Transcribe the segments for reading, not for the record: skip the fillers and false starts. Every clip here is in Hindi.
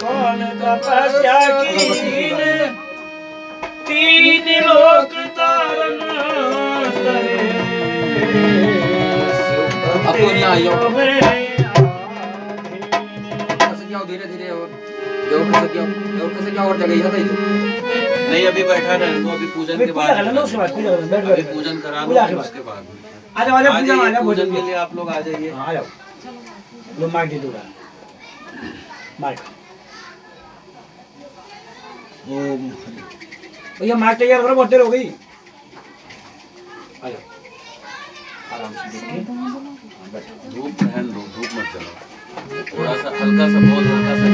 कौन तपस्या कीन तीन लोक तारन करे आपको नहीं आयो धीरे धीरे और और जगह है नहीं अभी बैठा रहने दो अभी पूजन के बाद अभी पूजन करा लो उसके बाद पूजन के लिए आप लोग आ जाइए आ जाओ लो माइक दे दो माइक ओम भैया माइक तैयार करो बहुत देर हो गई आ जाओ आराम से देखिए धूप रहन दो धूप मत जलाओ थोड़ा सा हल्का सा बहुत हल्का सा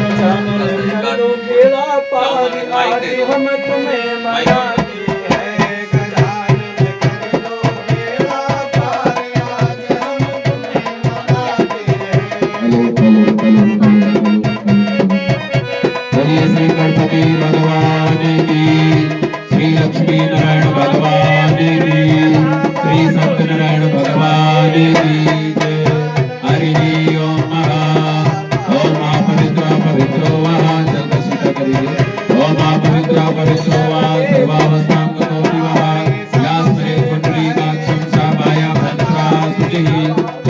बेड़ा पार आज हम तुम्हें मनाते हैं गजानन कर लो बेड़ा पार आज हम तुम्हें मनाते हैं बोलिए श्री गणपति भगवान की, श्री लक्ष्मी नारायण भगवान की, श्री सत्यनारायण भगवान की जय। हरि ओम ओम पवित्र पवित्रो वः जगदीश करिए ओम पवित्र पवित्रो वः सर्वावस्थां गतो विवः यास्महे पुंडरीकाक्षं शापाया भद्रा शुचिः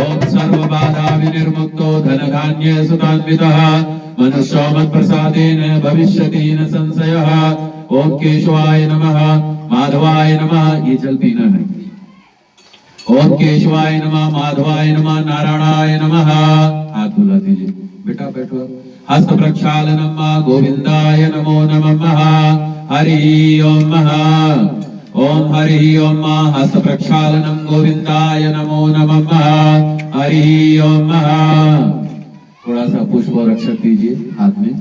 ओम सर्वबाधा विनिर्मुक्तो धनधान्य सुतान्वितः मनुष्यो मत्प्रसादेन भविष्यति न संशयः ओम केशवाय नमः माधवाय नमः ये जल पीना है ओम केशवाय नमः माधवाय नमः नारायणाय नमः हाथ धुला दीजिए बेटा बैठो हस्त प्रक्षालनम गोविंदाय नमो नमः हरि ओम ओम हरि ओम हस्त प्रक्षालनम गोविंदाय नमो नमः हरि ओम थोड़ा सा पुष्प और अक्षत दीजिए हाथ में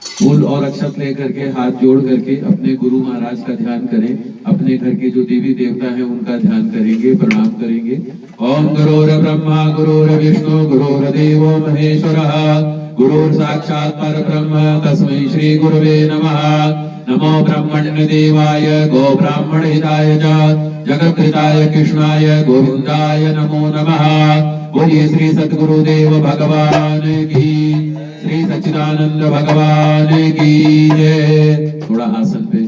फूल और अक्षत लेकर के हाथ जोड़ करके अपने गुरु महाराज का ध्यान करें अपने घर के जो देवी देवता हैं उनका ध्यान करेंगे प्रणाम करेंगे ओम गुरुर् ब्रह्मा गुरुर् विष्णु गुरुर्देवो महेश्वरः गुरुर् साक्षात् परब्रह्म तस्मै श्री गुरवे नमः नमो ब्रह्मण्य देवाय गो ब्राह्मण हिताय च जगत्कृताय कृष्णाय गोविंदाय नमो नमः बोलिए श्री सद्गुरुदेव भगवान की श्री सच्चिदानंद भगवान की जय। थोड़ा आसन पे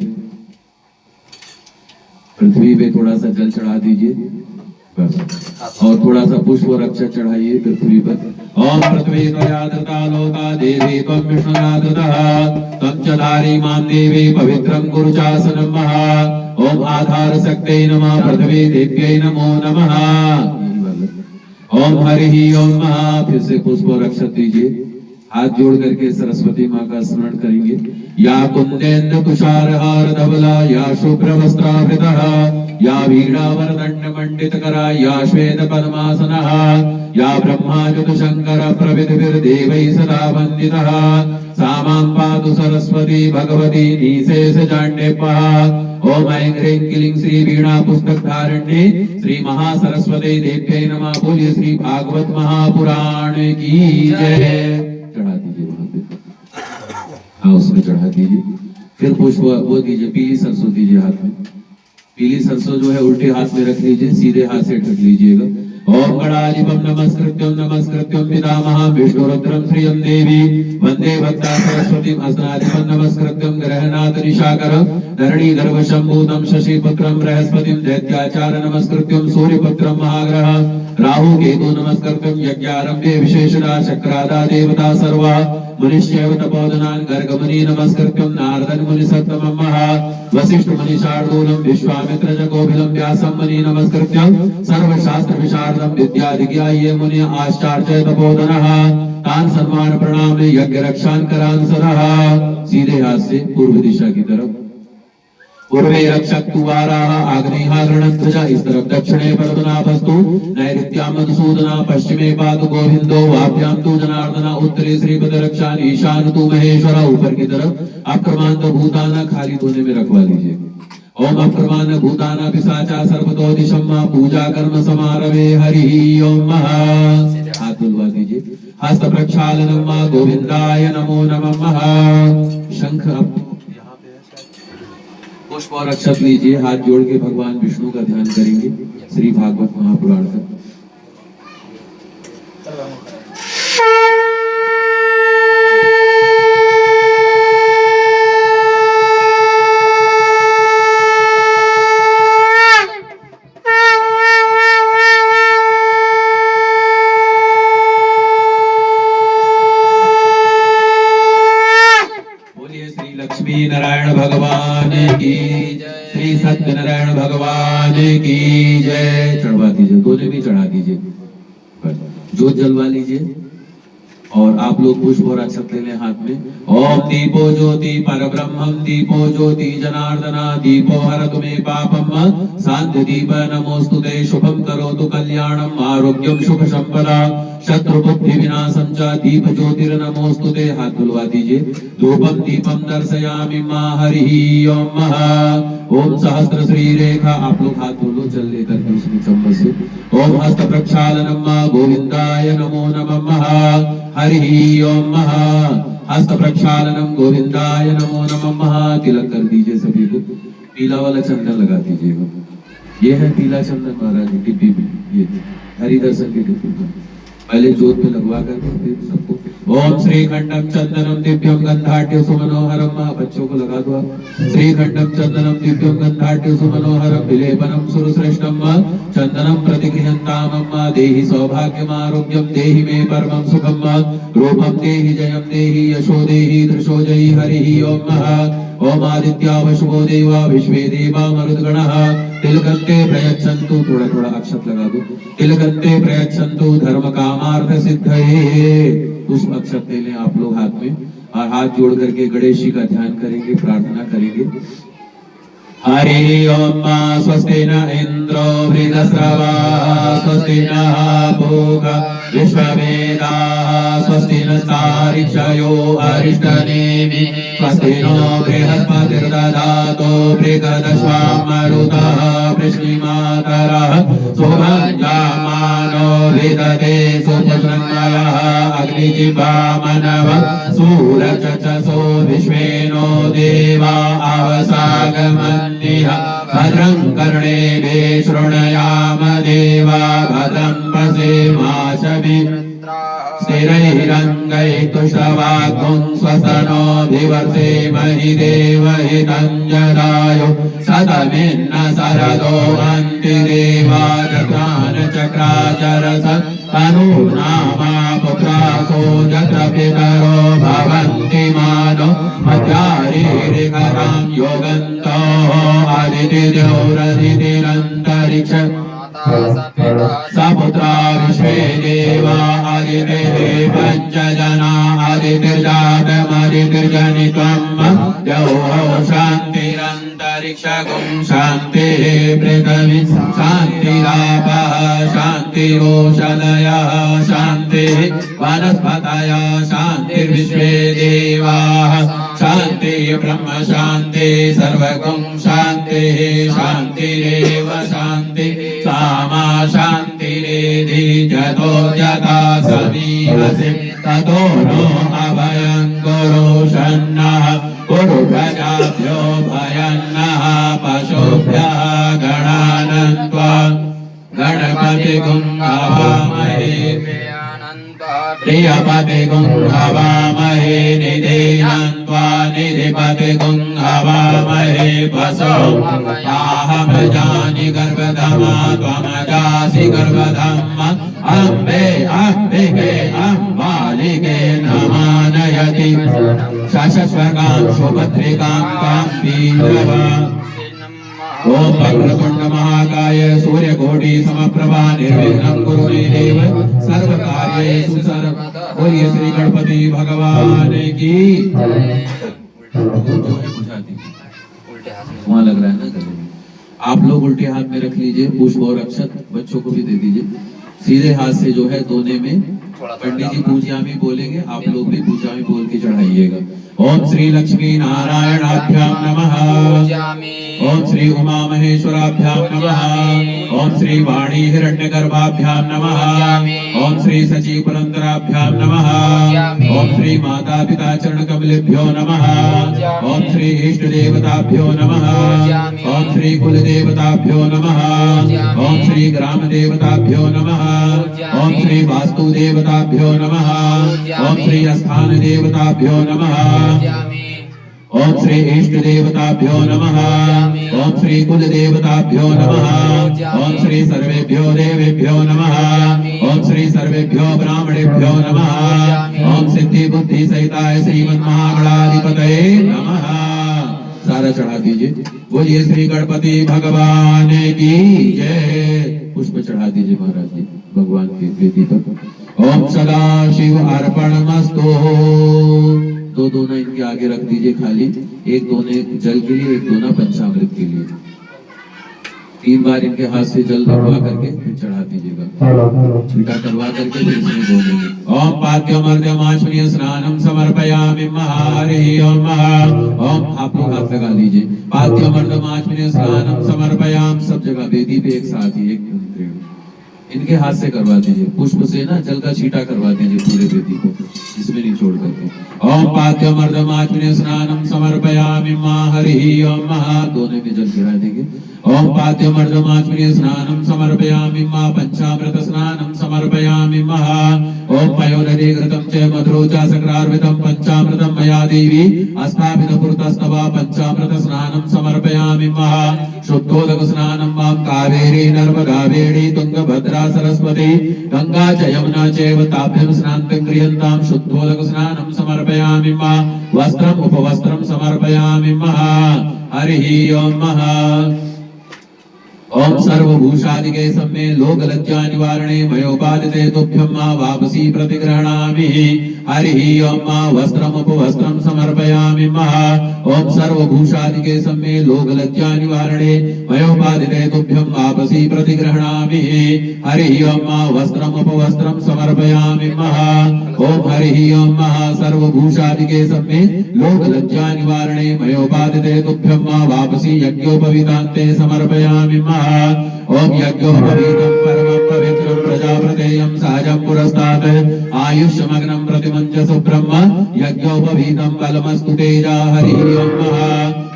पृथ्वी पे थोड़ा सा जल चढ़ा दीजिए बस और थोड़ा सा पुष्प और अक्षत चढ़ाइए पृथ्वी पर ओम पृथ्वी त्वयाधृता लोका देवी त्वं विष्णुराधृतः त्वं च धारी मां देवी पवित्रं कुरु चासनं महा ओम आधार शक्त्यै नमः पृथ्वी देव्यै नमो नमः ओम हरि ओम फिर से पुष्प और अक्षत दीजिए हाथ जोड़ करके सरस्वती माँ का स्मरण करेंगे या कुंदेन्द्र तुषार हार धवला या शुभ्र वस्त्रावृतः या वीणावरदंड मंडित करा या श्वेत पद्मासनः या ब्रह्माच्युत शंकर प्रविधिर्देवैः सदा वन्दितः सा मां पातु सरस्वती भगवती निशेष जाण्डेपः ओम ऐं ह्रीं क्लीं श्री वीणा पुस्तक धारिण्ये श्री महासरस्वती देव्यै नमः बोलिए श्री भागवत महापुराण की जय। चढ़ा दीजिए वहां पे हाँ उसमें चढ़ा दीजिए फिर पुष्प वो दीजिए पीली सरसों दीजिए हाथ में पीली सरसों जो है उल्टे हाथ में रख लीजिए सीधे हाथ से ढक लीजिएगा ओम गणाधिपं नमस्कृत्यं पितामहं विष्णुरुद्रं श्रियं देवी वंदे भक्ता सरस्वतीं अस्नाधिपं नमस्कृत्यं ग्रहणात् निशाकरं धरणीधर्व शंभूतं शशिपुत्रं बृहस्पतिं दैत्याचार नमस्कृत्यं सूर्यपुत्रं महाग्रह राहु केतु नमस्कृत्यं यज्ञारंभे विशेषदा चक्रादा देवता सर्वा मुनिश्चैव तपोधनान् गर्गमुनि नमस्कृत्यं नारदं मुनि सत्तमं महा वसिष्ठ मुनि शार्दूलं विश्वामित्र च कोभिलं व्यासं मुनि नमस्कृत्यं सर्वशास्त्र विशारदं विद्याधिज्ञाये मुनि आश्चार्य तपोधनः तान् सन्मान प्रणाम यज्ञ रक्षान् करान् सदः सीधे हाथ से पूर्व दिशा की तरफ पूर्वे रक्षक्तु वाराः आग्नेयाग्रणध्वजा इस तरफ दक्षिणे पद्मनाभस्तु नैऋत्यां मधुसूदना पश्चिमे पातु गोविंदो वाभ्यां तु जनार्दन उत्तरे श्रीपद रक्षान ईशान तु महेश्वर ऊपर की तरफ आक्रमांत भूताना खाली कोने में रखवा लीजिए ओम अप्रमाण भूताना पिशाचा सर्वतो दिशम पूजा कर्म समारवे हरि ओम। हाथ धुलवा दीजिए। हस्त प्रक्षालनम गोविंदाय नमो नमः। शंख पुष्प और अक्षत लीजिए। हाथ जोड़ के भगवान विष्णु का ध्यान करेंगे। श्री भागवत महापुराण का नारायण भगवान की जय। श्री सत्यनारायण भगवान की जय। चढ़वा दीजिए, दोनों भी चढ़ा दीजिए। जोत जलवा लीजिए और आप लोग पुष्प और अक्षत ले लें हाथ में। ओम दीपो ज्योति परब्रह्मम दीपो ज्योति जनार्दना दीपो हरतु मे पापम शांति दीप नमोस्तुते शुभम करोतु कल्याणम आरोग्यम सुख संपदा शत्रु बुद्धि विनाशम च दीप ज्योतिर्नमोस्तुते। हाथ धुलवा दीजिए। धूपम दीपम दर्शयामि मां हरि ओम। ओम सहस्त्र श्री रेखा आप लोग हाथ धो लो जल लेकर के उसमें चम्मच से। ओम हस्त प्रक्षालनम गोविंदाय नमो नमः हरि ओम। हस्त प्रक्षालनम गोविंदाय नमो नमः। तिलक कर दीजिए सभी को। पीला वाला चंदन लगा दीजिएगा। ये है पीला चंदन महाराज की डिब्बी में, ये हरि दर्शन की डिब्बी में पहले जोत पे लगवा कर फिर सबको। ओम श्री खंडम चंदनम दिव्यम गंधाढ्य सुमनोहरम। बच्चों को लगा दो। श्री खंडम चंदनम दिव्यम गंधाढ्य सुमनोहरम विलेपनम सुरश्रेष्ठम चंदनम प्रतिगृह्यताम देहि सौभाग्यम आरोग्यम देहि मे परमं सुखम रूपम देहि जयम देहि यशो देहि दृशो जय हरि ओम। ओम आदित्या वशुभो देवा विश्वे देवा मरुद्गणः तिलकन्ते प्रयच्छन्तु। थोड़ा थोड़ा अक्षत लगा दो। तिलकन्ते प्रयच्छन्तु धर्म कामार्थ सिद्धये। पुष्प अक्षत ले लें आप लोग हाथ में और हाथ जोड़ करके गणेश जी का ध्यान करेंगे, प्रार्थना करेंगे। हरि ओम। स्वस्ति न इंद्रो वृद्धश्रवा स्वस्ति नः पूषा विश्ववेदाः स्वस्ति नस्तारिक्षयो अरिष्टनेमिः स्वस्ति नो बृहस्पतिर्दधातु बृहदश्वां मरुतः वृष्णिमातरः सुभञ्जामानो विदधे सुपुत्रन्मयः अग्निजिह्वामनव सूरचक्षसो विश्वेनो देवा अवसागमन्निः भद्रं कर्णेभिः शृणुयाम देवा भद्रं पश्येमाशभिः स्थिरैरङ्गैः तुष्टवाग्गुं स्वस्तनोभिवर्षेमहि देवहितं जदायु शतमिन्न शरदो हन्ति देवा चक्राचरस तनूनामा पुत्रासो यत्र पितरो भवन्ति मानो मध्यारीरिकरं योगन्तो अदितिर्योरदितिरन्तरिक्ष सपुत्रा विश्वे देवा आदित्ये पञ्चजना आदितिर्जातमदितिर्जनित्वम् द्यौः शान्तिरन्तरिक्षगुं शान्तिः पृथिवी शान्तिरापः शान्तिरोषधयः शान्तिः वनस्पतयः शान्तिर्विश्वे देवाः शान्तिः ब्रह्म शान्तिः सर्वगुं शान्तिः शान्तिरेव शान्तिः सामा शान्तिरेधि जतो यथा समीहसि ततो नो अभयं कुरु शन्नः कुरु प्रजाभ्यो भयन्नः पशुभ्यः गणानन्त्वा गणपतिगुं हवामहे प्रियपतिगुं हवामहे निधेयन्त्वा निधिपतिगुं हवामहे वसो याहं जानि गर्भधमा त्वमजासि गर्भधम् अम्बे अम्बिके अम्बालिके नमानयति शशस्वर्गां सुभद्रिकां तां पीतवा। ओम वक्रतुंड महाकाय सूर्यकोटि समप्रभा निर्विघ्नं कुरु मे देव सर्वकार्येषु सर्वदा। बोलिए श्री गणपति भगवान की वहाँ लग रहा है ना गले में। आप लोग उल्टे हाथ में रख लीजिए पुष्प और अक्षत। बच्चों को भी दे दीजिए। सीधे हाथ से जो है दोने में थोड़ा पंडित जी पूजयामी बोलेंगे, आप लोग भी पूजयामी बोल के चढ़ाइएगा। ओम श्री लक्ष्मी नारायणाभ्याम नमः। ओम श्री उमा महेश्वराभ्याम नमः। ओम श्री वाणी हिरण्यगर्भाभ्याम नमः। ओम श्री सची पुरंदराभ्याम नमः। ओम श्री माता पिता चरण कमलेभ्यो नमः। ओम श्री इष्ट देवताभ्यो नमः। ओम श्री कुल देवताभ्यो नमः। ओम श्री ग्राम देवताभ्यो नमः। ओम श्री वास्तु देवताभ्यो नमः। ओम श्री स्थान देवताभ्यो नमः। ओम श्री इष्ट देवताभ्यो नमः। ओम श्री कुल देवताभ्यो नमः। ओम श्री सर्वेभ्यो देवेभ्यो नमः। ओम श्री सर्वेभ्यो ब्राह्मणेभ्यो नमः। ओम सिद्धि बुद्धि सहिताय श्रीमन् महागणाधिपतये नमः। सारा चढ़ा दीजिए। बोलिए श्री गणपति भगवान की जय। पुष्प चढ़ा दीजिए महाराज जी भगवान की वेदी पर। ओम सदा शिव अर्पणमस्तु। दो दोना इनके आगे रख दीजिए खाली, एक दोने जल के लिए, एक दोना पंचामृत के लिए। 3 बार इनके हाथ से जल लगवा करके फिर चढ़ा दीजिएगा, छींटा करवा करके फिर इसमें बोलेंगे। ओम पाद्यमर्द्यमाचमनीय स्नानम समर्पयामि हरि ओम महा। ओम आप लोग हाथ लगा लीजिए। पाद्यमर्द्यमाचमनीय स्नानम समर्पयाम, सब जगह वेदी पे एक साथ ही एक इनके हाथ से करवा दीजिए। पुष्प से ना जल का छींटा करवा दीजिए पूरे वेदी को, इसमें नहीं छोड़ करके। ओम पाद्यमर्द्यमाचमनीय स्नानम समर्पयामि हरि ओम महा। दोनों में जल गिरा देंगे। ओम पाद्यमर्द्यमाचमनीय स्नानम समर्पयामि पंचामृत स्नानम समर्पयामि ओम पयोदधिघृतं च मधुरोचा सक्रार्वितं पंचामृतं मया देवी अस्थापित पुरतस्तवा पंचामृत स्नानं समर्पयामि शुद्धोदक स्नानं मां कावेरी नर्मदा वेणी तुंगभद्रा सरस्वती गंगा च यमुना चैव ताभ्यां स्नानं क्रियन्तां शुद्धोदक स्नानं समर्पयामि वस्त्रम् उपवस्त्रं समर्पयामि हरि ओम ओम सर्वभूषादिके सम्मे लोक लज्जा निवारणे मयोपादिते तुभ्यं मा वापसी प्रतिग्रहणामि हरि ओम वस्त्रम् उपवस्त्रं समर्पयामि ओम सर्वभूषादिके सम्मे लोक लज्जा निवारणे मयोपादिते तुभ्यं वापसी प्रतिग्रहणामि हरि ओम वस्त्रम् उपवस्त्रं समर्पयामि ओम हरि ओम सर्वभूषादिके सम्मे लोक लज्जा निवारणे मयोपादिते तुभ्यं मा वापसी यज्ञोपवीतान्ते समर्पयामि ओम यज्ञोपवीतं परमं पवित्रं प्रजापतेयं सहजं पुरस्तात् आयुष्यमग्नं प्रतिमञ्जसो ब्रह्म यज्ञोपवीतं बलमस्तु तेजा हरि ओम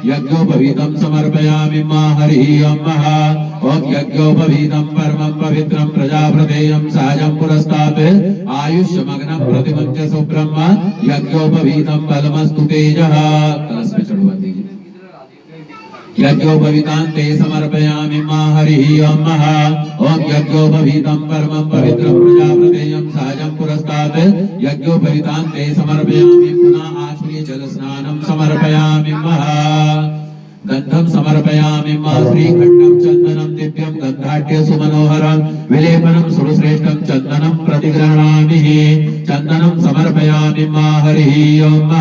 यज्ञोपवीतं समर्पयामि हरि ओम यज्ञोपवीतं परमं पवित्रं प्रजापतेयं सहजं पुरस्तात् आयुष्यमग्नं प्रतिमञ्जसो ब्रह्म यज्ञोपवीतं बलमस्तु तेजा। कलश में चढ़वा दीजिए। यज्ञोपवीतान्ते समर्पयामि हरि ओम ओम यज्ञोपवीतं परमं पवित्रं प्रजापतेयं सहजं पुरस्तात् यज्ञोपवीतान्ते समर्पयामि पुनः आचमनीय जल स्नानं समर्पयामि गंधं समर्पयामि श्रीखण्डं चन्दनं दिव्यं गन्धाढ्य सुमनोहरं विलेपनं सुरश्रेष्ठं चन्दनं प्रतिगृह्णामि चन्दनं समर्पयामि हरि ओम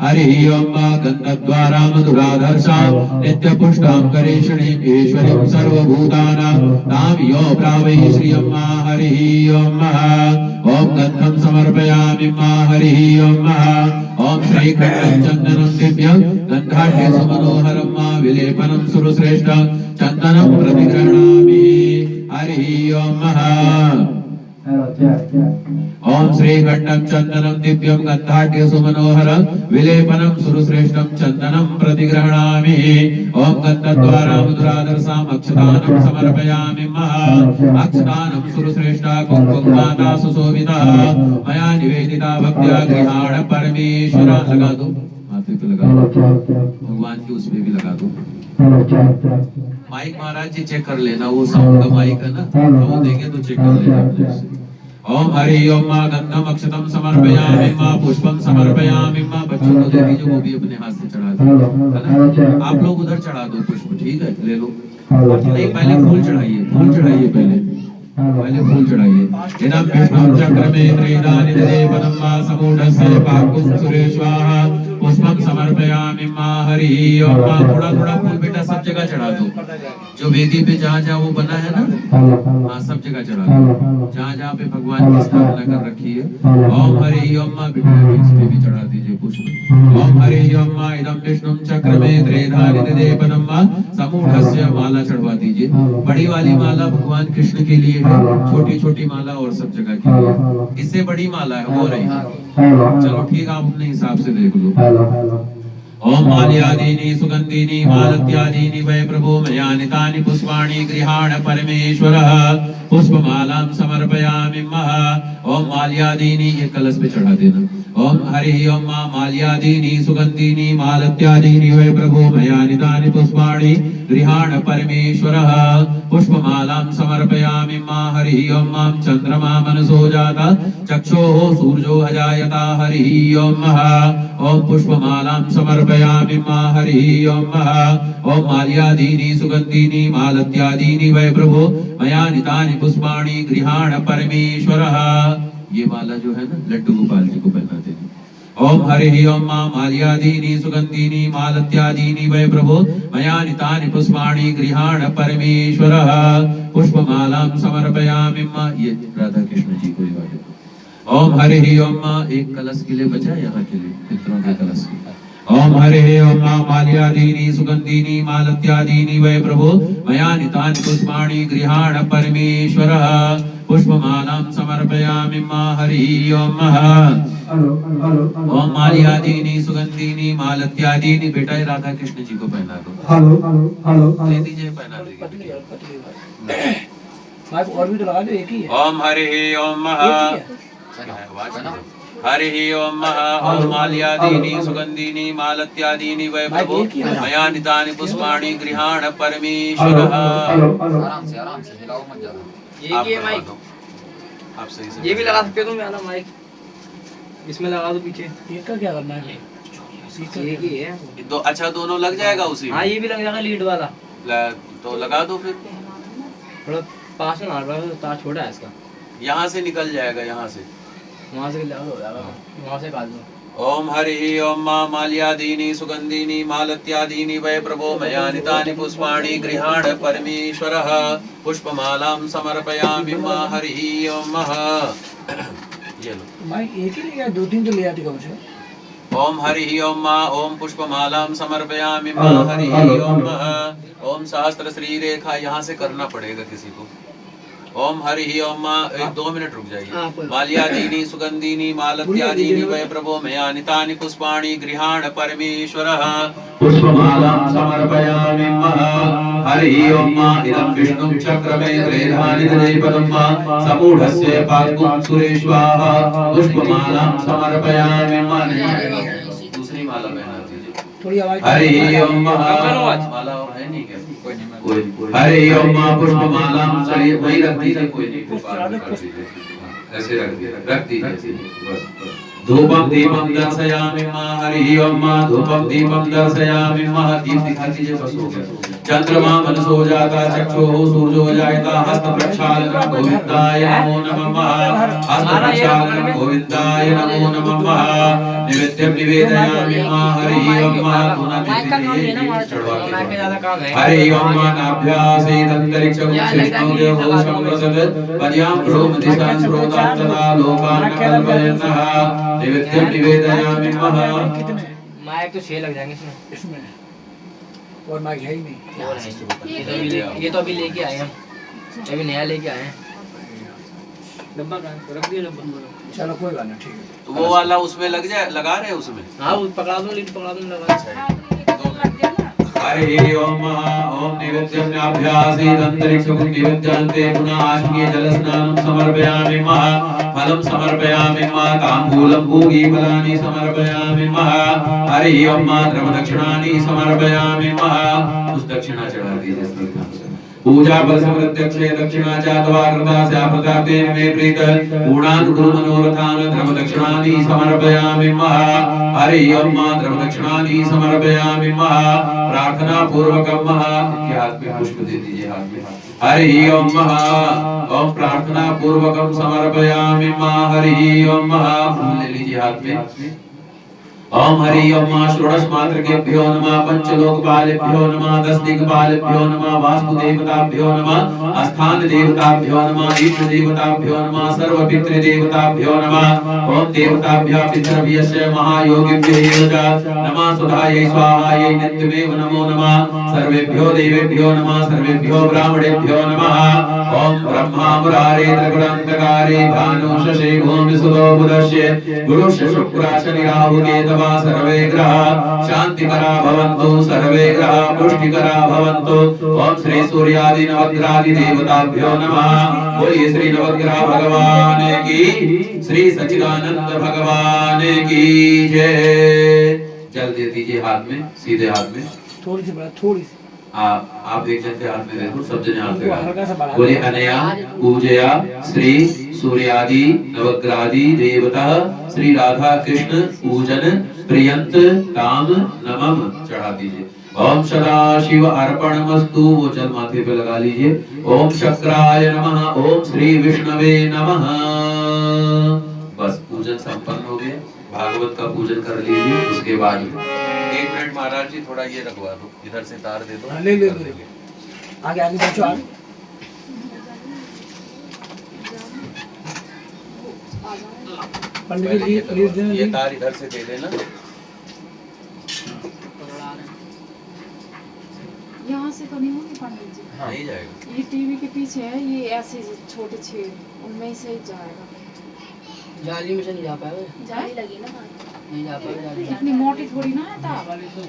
हरि ओम गन्धद्वारा मधुराधर्षां नित्यपुष्टां करेषणीं ईश्वरीं सर्वभूतानां तां यो ब्रावै श्रियं हरि ओम ओम गन्धं समर्पयामि हरि ओम ओम श्रीखण्डं चन्दनं दिव्यं गन्धाढ्य सुमनोहरं विलेपनं सुरश्रेष्ठं चन्दनं प्रतिगृह्णामि हरि ओम ओम श्रीखण्डं चन्दनं दिव्यं गन्धाढ्य सुमनोहरं विलेपनं सुरश्रेष्ठं चन्दनं प्रतिगृह्णामि ओम गन्धद्वारा मधुराधर्षाम् अक्षतानं समर्पयामि अक्षतानं सुरश्रेष्ठा कुङ्कुमाता सुशोभिता मया निवेदिता भक्त्या गृहाण परमेश्वरा। लगा दो माथे पे, लगा दो भगवान की उस पे भी लगा दो। माइक महाराज जी चेक कर लेना, वो साउंड का माइक है ना, वो देंगे तो चेक कर लेना। ओम हरि ओम गंधम अक्षतम समर्पयामि पुष्पम समर्पयामि। बच्चों को दे दीजिए, वो भी अपने हाथ से चढ़ा दो, है ना। आप लोग उधर चढ़ा दो पुष्प, ठीक है, ले लो। नहीं, पहले फूल चढ़ाइए, फूल चढ़ाइए, पहले फूल चढ़ाइए। इदं विष्णुं चक्रमे त्रिदानि देवनं वा समूढस्य पाकुं सुरेश्वाः पुष्पम समर्पयामि मां हरि ओम मां। थोड़ा थोड़ा फूल बेटा सब जगह चढ़ा दो, जो वेदी पे जहाँ जहाँ वो बना है ना, हाँ सब जगह चढ़ा दो, जहाँ जहाँ पे भगवान की स्थापना कर रखी है। ओम हरि ओम मां बेटा इस पे भी चढ़ा दीजिए पुष्प। ओम हरि ओम मां इदं विष्णुं चक्रमे त्रिधारि ददेपदं मां समूढ़स्य माला चढ़वा दीजिए। बड़ी वाली माला भगवान कृष्ण के लिए है, छोटी छोटी माला और सब जगह के लिए। इससे बड़ी माला है वो रही, चलो ठीक है, आप अपने हिसाब से देख लो। ओम माल्यादीनि सुगंधीनि मालत्यादीनि वै प्रभो मयानि तानि पुष्पाणि गृहाण परमेश्वरः पुष्पमालां समर्पयामि मः। ओम माल्यादीनि, ये कलश पे चढ़ा देना। ओम हरि ओम मां माल्यादीनि सुगंधीनि मालत्यादीनि वै प्रभो मयानि तानि पुष्पाणि गृहाण परमेश्वरः पुष्पमालां समर्पयामि मां। हरि ओम मां चंद्रमा मनसो जाता चक्षुः सूर्यो अजायता हरि ओम मः। ओम पुष्पमालां समर्पयामि मां। हरि ओम मः। ओम माल्यादीनि सुगंधीनि मालत्यादीनि वै प्रभो मयानि तानि पुष्पाणि गृहाण परमेश्वरः। ये माला जो है ना लड्डू गोपाल जी को पहना देनी। ओम हरि ओम मां माल्यादीनि सुगंधीनि मालत्यादीनि वै प्रभो मयानि तानि पुष्पाणि गृहाण परमेश्वरः पुष्पमालां समर्पयामि मां। ये राधा कृष्ण जी को दिवा देना। ओम हरि ओम मां, एक कलश के लिए बचा यहाँ के लिए, पितरों के कलश के। ओम हरि ओम मां माल्यादीनि सुगंधीनि मालत्यादीनि वै प्रभो मयानि तानि पुष्पाणि गृहाण परमेश्वरः पुष्पमालां समर्पयामि मां। हरि ओम ओम माल्यादीनि सुगंधीनि मालत्यादीनि, बेटा ये राधा कृष्ण जी को पहना दो, ले दीजिए, पहना दीजिए। और भी तो लगा दो, एक ही है। ओम हरि ओम हरि ओम मः। ओम माल्यादीनि सुगंधीनि मालत्यादीनि वै प्रभो मयानि तानि पुष्पाणि गृहाण परमेश्वरः। आराम से हिलाओ मत ज्यादा। एक ही है माइक, आप सही से ये भी लगा सकते हो तुम, यार माइक इसमें लगा दो पीछे। ये का क्या करना है? एक ही है दो, अच्छा दोनों लग जाएगा उसी में? हाँ ये भी लग जाएगा लीड वाला। तो लगा दो फिर। थोड़ा पास में मार रहा है, तार छोटा है इसका। यहाँ से निकल जाएगा, यहाँ से वहाँ से लगा हो जाएगा, वहाँ से काट दो। ओम हरि ओम मां माल्यादीनि सुगंधीनि मालत्यादीनि वै प्रभो मयानि तानि पुष्पाणि गृहाण परमेश्वरः पुष्पमालां समर्पयामि मां। हरि ओम मः। ये लो माइक एक ही लिया, दो तीन तो ले आती कम से। ओम हरि ओम मां ओम पुष्पमालां समर्पयामि मां। हरि ओम मः। ओम सहस्त्र श्री रेखा यहाँ से करना पड़ेगा किसी को। ओम हरि ओम मां, 2 मिनट रुक जाइए। माल्यादीनि सुगंधीनि मालत्यादीनि वै प्रभो मयानि तानि पुष्पाणि गृहाण परमेश्वरः पुष्पमालां समर्पयामि मः। हरि ओम मां इदं विष्णुं चक्रमे त्रिधानि ददेपदं मां समूढ़स्य पादुकं सुरेश्वाः पुष्पमालां समर्पयामि मः। दूसरी माला पहना दीजिए। थोड़ी आवाज। हरि ओम माला और है नहीं क्या? हरि ओम मां पुष्पमालां, चलिए वही रख दीजिए, कोई नहीं, ऐसे रख दीजिए बस। धूपम दीपम दर्शयामि मां। हरि ओम मां धूपम दीपम दर्शयामि मां। दीप दिखा दीजिए, बस हो गया। चंद्रमा मनसो जाता चक्षुः सूर्यो जायता हस्त प्रक्षालनं गोविंदाय नमो नमः। हस्त प्रक्षालनं गोविंदाय नमो नमः। निवेद्यं निवेदयामि मां। हरि ओम मां हरि ओम मां नाभ्यासेदन्तरिक्षं श्रेष्ठोदेवोषं प्रसद पद्यां भ्रूमदिशां श्रोतां तदा लोकान् कल्पयन्तः। निवेद्यं निवेदयामि मां। माइक तो 6 लग जाएंगे इसमें और माइक है ही नहीं। ये तो अभी लेके आए हम, अभी नया लेके आए हैं। डब्बा रख दिया डब्बा। चलो कोई बात नहीं, ठीक है। तो वो वाला उसमें लग जाए, लगा रहे हैं उसमें। हाँ वो पकड़ा दो, लीड पकड़ा दो, लगा। हरि ओम ओम निवेद्यं अभ्यासेदन्तरिक्षं निवेद्यन्ते पुनः आश्नीय जलस्नानं समर्पयामि मः। फलं समर्पयामि मः। ताम्बूलं पूगीफलानि समर्पयामि मः। हरि ओम द्रवदक्षिणानि समर्पयामि मः। उस दक्षिणा चढ़ा दीजिए। पूजा फल समृद्धक्षे दक्षिणा चात्वा कृता स्याप्रदाते मे प्रीत पूर्णान् गुरु मनोरथान् द्रवदक्षिणानि समर्पयामि मः। हरि ओम द्रवदक्षिणानि समर्पयामि मः। प्रार्थना पूर्वकं मः। के हाथ में पुष्प दे दीजिए, हाथ में। हरि ओम ओम प्रार्थना पूर्वकं समर्पयामि मः। हरि ओम फूल ले लीजिए हाथ में। ओम हरि ओम षोडश मातृकेभ्यो नमः पंचलोकपालेभ्यो नमः 10 दिक्पालेभ्यो नमः वास्तुदेवताभ्यो नमः अस्थान देवताभ्यो नमः ईश देवताभ्यो नमः सर्व पितृदेवताभ्यो नमः ओम देवताभ्यः पितृभ्यश्च महायोगिभ्यः नमः सुधायै स्वाहायै नित्यमेव नमो नमः सर्वेभ्यो देवेभ्यो नमः सर्वेभ्यो ब्राह्मणेभ्यो नमः ओम ब्रह्मा मुरारे त्रिगुणान्तकारे भानु शशि भूमि सुतो बुधस्य गुरु शुक्र शनि राहु केतव सर्वे ग्रह शांतिकरा भवन्तु सर्वे ग्रह पुष्टिकरा भवन्तु ओम श्री सूर्यादि नवग्रहादि देवताभ्यो नमः बोलिए श्री नवग्रह भगवान की श्री सच्चिदानंद भगवान की जय। जल दे दीजिए हाथ में, सीधे हाथ में, थोड़ी सी बड़ा, थोड़ी सी आप एक जन के हाथ में दे दो, सब जने हाथ लगा बोले अनया पूजया श्री सूर्यादि नवग्रहादि देवता श्री राधा कृष्ण पूजन प्रियंत काम नमः चढ़ा दीजिए। ओम सदाशिव अर्पणमस्तु, वो जल माथे पे लगा लीजिए। ओम शक्राय नमः, ओम श्री विष्णवे नमः। बस पूजन संपन्न हो गया, भागवत का पूजन कर लीजिए। उसके बाद 1 मिनट महाराज जी थोड़ा ये रखवा दो, इधर से तार दे दो। ले आगे आगे बच्चों आगे। पंडित जी ये तार इधर से दे देना। यहाँ से तो नहीं होगी पंडित जी। हाँ नहीं जाएगा, ये टीवी के पीछे है, ये ऐसे छोटे छेद उनमें से ही जाएगा। जाली में से नहीं जा पाएगा, जाली लगी ना, नहीं जा पाएगा। इतनी मोटी थोड़ी ना है तार,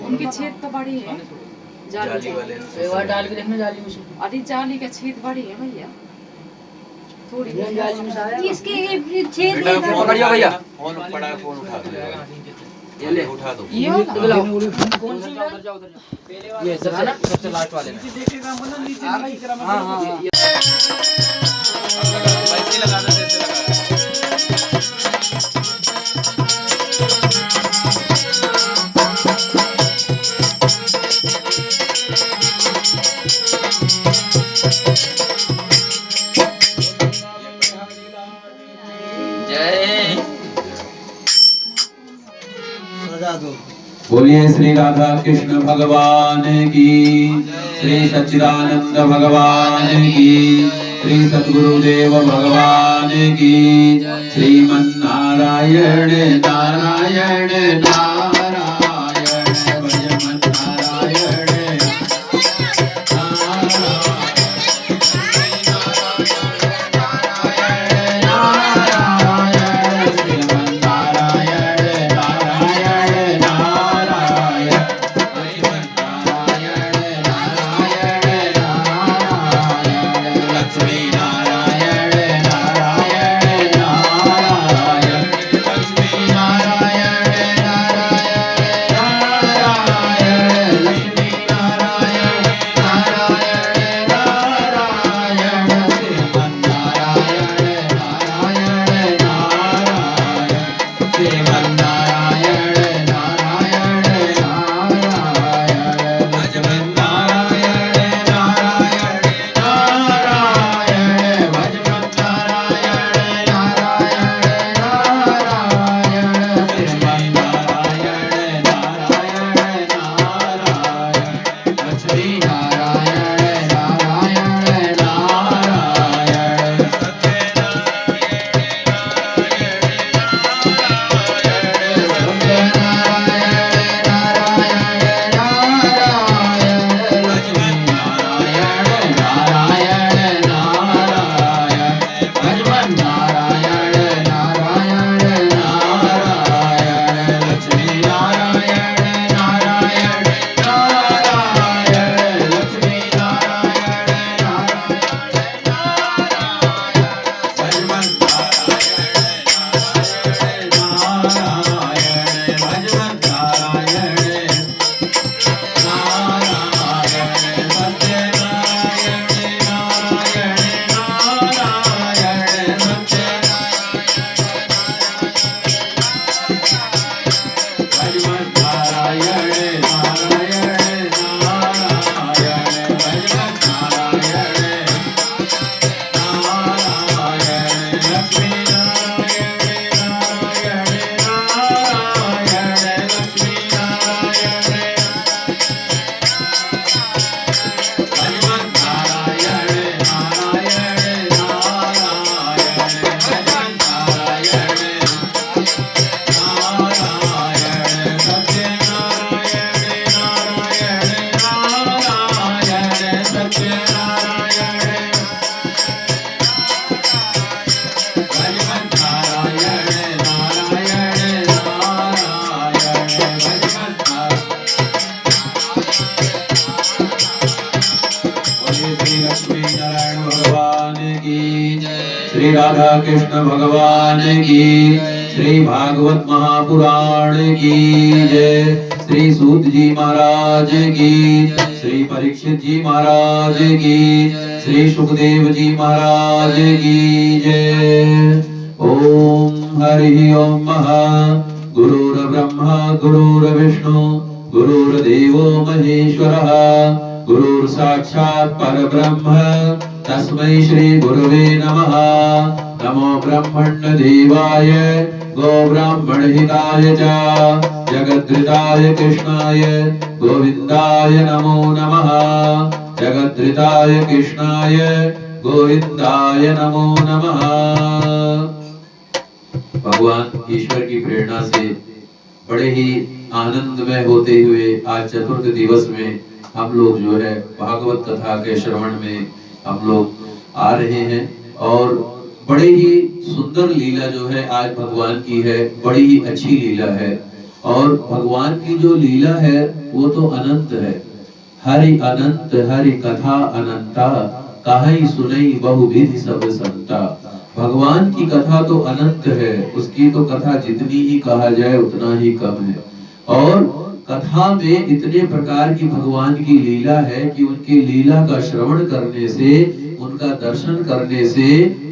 उनके छेद तो बड़ी है। जाली वाले एक बार डाल के देखना जाली में से। अरे जाली का छेद बड़ी है भैया, थोड़ी जाली में से आया। इसके छेद बेटा फोन पकड़ियो भैया। फोन पड़ा, फोन उठा दो, ये ले उठा दो। ये होगा। कौन सी उधर जाओ उधर। ये सबसे लास्ट वाले में। देखेगा मतलब नीचे नहीं दिख रहा, हाँ हाँ हाँ। वैसे लगाना जैसे लगाया। जय सजा दो। बोलिए श्री राधा कृष्ण भगवान की, श्री सच्चिदानंद भगवान की, श्री सद्गुरुदेव भगवान की, श्रीमन्नारायण नारायण नारायण भजमन्नारायण श्री राधा कृष्ण भगवान की, श्री भागवत महापुराण की जय, श्री सूत जी महाराज की, श्री परीक्षित जी महाराज की, श्री सुखदेव जी महाराज की जय। ओम हरि ओम गुरुर्ब्रह्मा गुरुर्विष्णु गुरुर्देवो महेश्वरः गुरुर् साक्षात् परब्रह्म तस्मै श्री गुरवे नमः। नमो ब्रह्मण्य देवाय गो ब्राह्मण हिताय च जगद्धिताय कृष्णाय गोविंदाय नमो नमः। जगद्धिताय कृष्णाय गोविंदाय नमो नमः। भगवान ईश्वर की प्रेरणा से बड़े ही आनंद में होते हुए आज चतुर्थ दिवस में हम लोग जो है भागवत कथा के श्रवण में हम लोग आ रहे हैं और बड़े ही सुंदर लीला जो है आज भगवान की है, बड़ी ही अच्छी लीला है। और भगवान की जो लीला है वो तो अनंत है। हरि अनंत हरि कथा अनंता कहाई सुनई बहुविधि सब संता। भगवान की कथा तो अनंत है, उसकी तो कथा जितनी ही कहा जाए उतना ही कम है। और कथा में इतने प्रकार की भगवान की लीला है कि उनकी लीला का श्रवण करने से, उनका दर्शन करने से,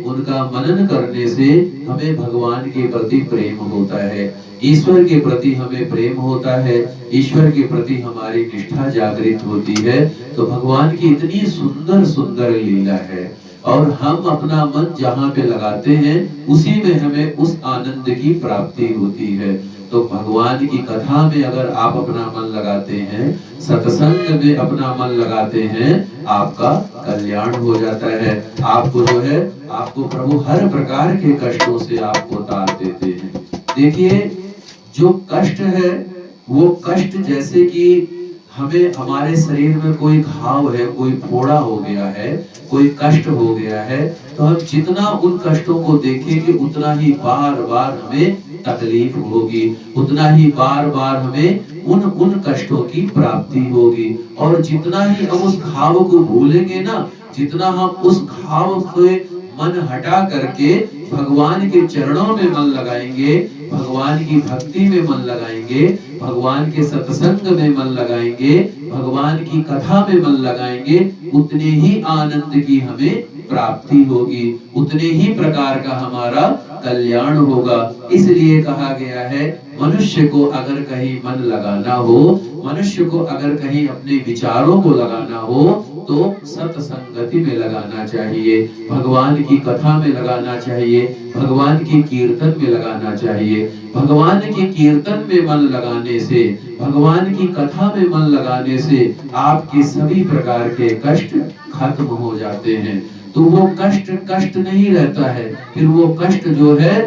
उनका मनन करने से हमें भगवान के प्रति प्रेम होता है, ईश्वर के प्रति हमें प्रेम होता है, ईश्वर के प्रति हमारी निष्ठा जागृत होती है। तो भगवान की इतनी सुंदर सुंदर लीला है और हम अपना मन जहाँ पे लगाते हैं उसी में हमें उस आनंद की प्राप्ति होती है। तो भगवान की कथा में अगर आप अपना मन लगाते हैं, सत्संग में अपना मन लगाते हैं, आपका कल्याण हो जाता है। आपको जो है, आपको प्रभु हर प्रकार के कष्टों से आपको तार देते हैं। देखिए जो कष्ट है वो कष्ट जैसे कि हमें हमारे शरीर में कोई घाव है, कोई फोड़ा हो गया है, कोई कष्ट हो गया है, तो हम जितना उन कष्टों को देखेंगे उतना ही बार बार हमें तकलीफ होगी, उतना ही बार बार हमें उन कष्टों की प्राप्ति होगी। और जितना ही हम उस घाव को भूलेंगे ना, जितना हम उस घाव से मन हटा करके भगवान के चरणों में मन लगाएंगे, भगवान की भक्ति में मन लगाएंगे, भगवान के सत्संग में मन लगाएंगे, भगवान की कथा में मन लगाएंगे, उतने ही आनंद की हमें प्राप्ति होगी, उतने ही प्रकार का हमारा कल्याण होगा। इसलिए कहा गया है मनुष्य को अगर कहीं मन लगाना हो, मनुष्य को अगर कहीं अपने विचारों को लगाना हो तो सत्संगति में लगाना चाहिए, भगवान की कथा में लगाना चाहिए, भगवान की कीर्तन में लगाना चाहिए। भगवान के कीर्तन में मन लगाने से, भगवान की कथा में मन लगाने से आपके सभी प्रकार के कष्ट खत्म हो जाते हैं। तो वो कष्ट नहीं रहता है, फिर वो कष्ट जो है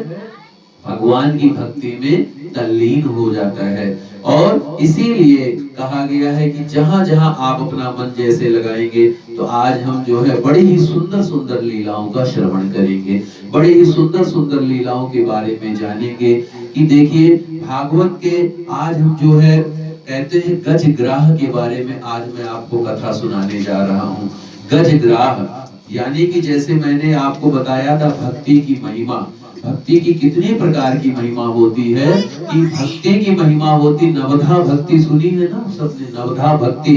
भगवान की भक्ति में तल्लीन हो जाता है। और इसीलिए कहा गया है कि जहां जहां आप अपना मन जैसे लगाएंगे, तो आज हम जो है बड़ी ही सुंदर सुंदर लीलाओं का श्रवण करेंगे, बड़ी ही सुंदर सुंदर लीलाओं के बारे में जानेंगे। कि देखिए भागवत के आज हम जो है कहते हैं गजग्राह के बारे में आज मैं आपको कथा सुनाने जा रहा हूँ। गजग्राह यानी कि जैसे मैंने आपको बताया था भक्ति की महिमा, भक्ति की कितनी प्रकार की महिमा होती है कि भक्ति की महिमा होती, नवधा भक्ति सुनी है ना सबने, नवधा भक्ति,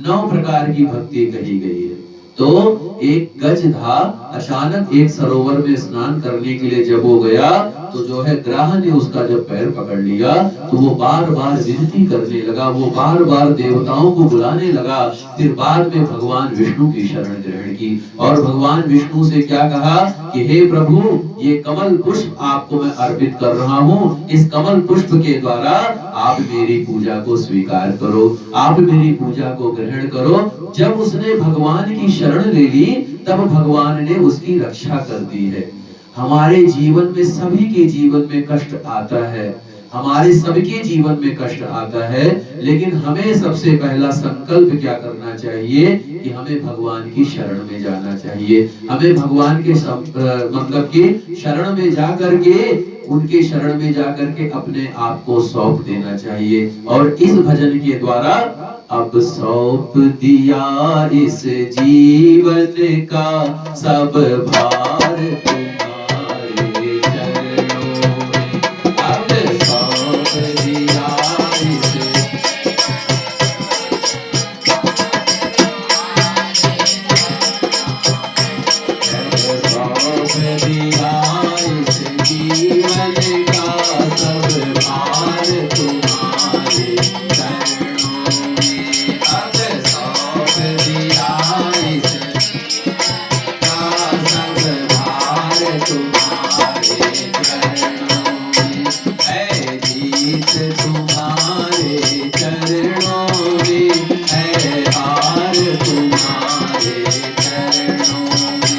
9 प्रकार की भक्ति कही गई है। तो एक गज था, अचानक एक सरोवर में स्नान करने के लिए जब वो गया तो जो है ग्राह ने उसका जब पैर पकड़ लिया तो वो बार बार विनती करने लगा, वो बार बार देवताओं को बुलाने लगा। फिर बाद में भगवान विष्णु की शरण ग्रहण की और भगवान विष्णु से क्या कहा कि हे प्रभु, ये कमल पुष्प आपको मैं अर्पित कर रहा हूँ, इस कमल पुष्प के द्वारा आप मेरी पूजा को स्वीकार करो, आप मेरी पूजा को ग्रहण करो। जब उसने भगवान की शरण ले ली तब भगवान ने उसकी रक्षा कर दी है। हमारे जीवन में, सभी के जीवन में कष्ट आता है, हमारे सबके जीवन में कष्ट आता है, लेकिन हमें सबसे पहला संकल्प क्या करना चाहिए कि हमें भगवान की शरण में जाना चाहिए। हमें भगवान के मतलब कि शरण में जा करके, उनके शरण में जा करके अपने आप को सौंप देना चाहिए। और इस भजन के द्वारा अब सौंप दिया इस जीवन का सब भार तुम्हारे चरणों में। अब सौंप दिया इस जीवन का सब भार तुम्हारे चरणों में। अब सौंप दिया इस का सब भार तुम्हारे चरणों में। है जीत तुम्हारे चरणों में, है हार तुम्हारे चरणों में,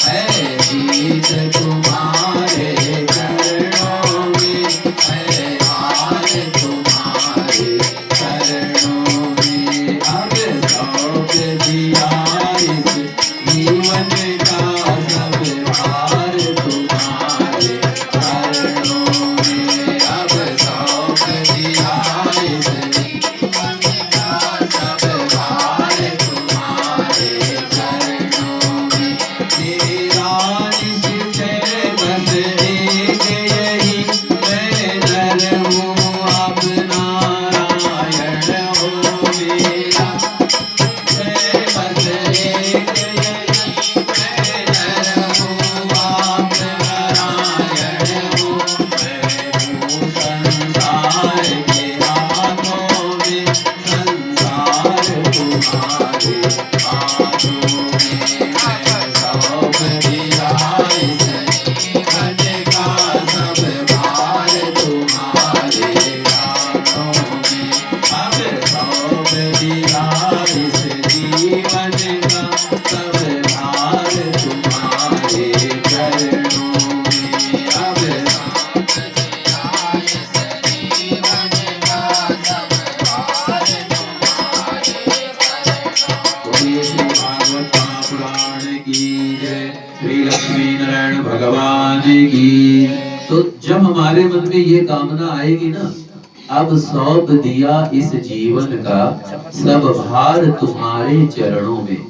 है जीत तुम्हारे चरणों में, है हार तुम्हारे चरणों में। अब सौंप दिया इस जीवन का सब भार तुम्हारे चरणों में। अब सौंप दिया इस जीवन का सब भार तुम्हारे चरणों में। तेरा निश्चय बस एक यही, मैं नर हूँ आप नारायण हो मेरा। मैं बस एक यही, मैं नर हूँ आप नारायण हो। मैं हूँ संसार के हाथों में, संसार तुम्हारे हाथों में। मैं सौंप दिया इस जीवन का सब भार तुम्हारे हाथों में। अब सौंप दिया इस जीवन का सब भार तुम्हारे चरणों में। अब सौंप दिया इस जीवन का सब भार तुम्हारे चरणों। बोलिए श्री भागवत महापुराण की जय, श्री लक्ष्मी नारायण भगवान की। तो जब हमारे मन में ये कामना आएगी ना, अब सौंप दिया इस जीवन का सब भार तुम्हारे चरणों में,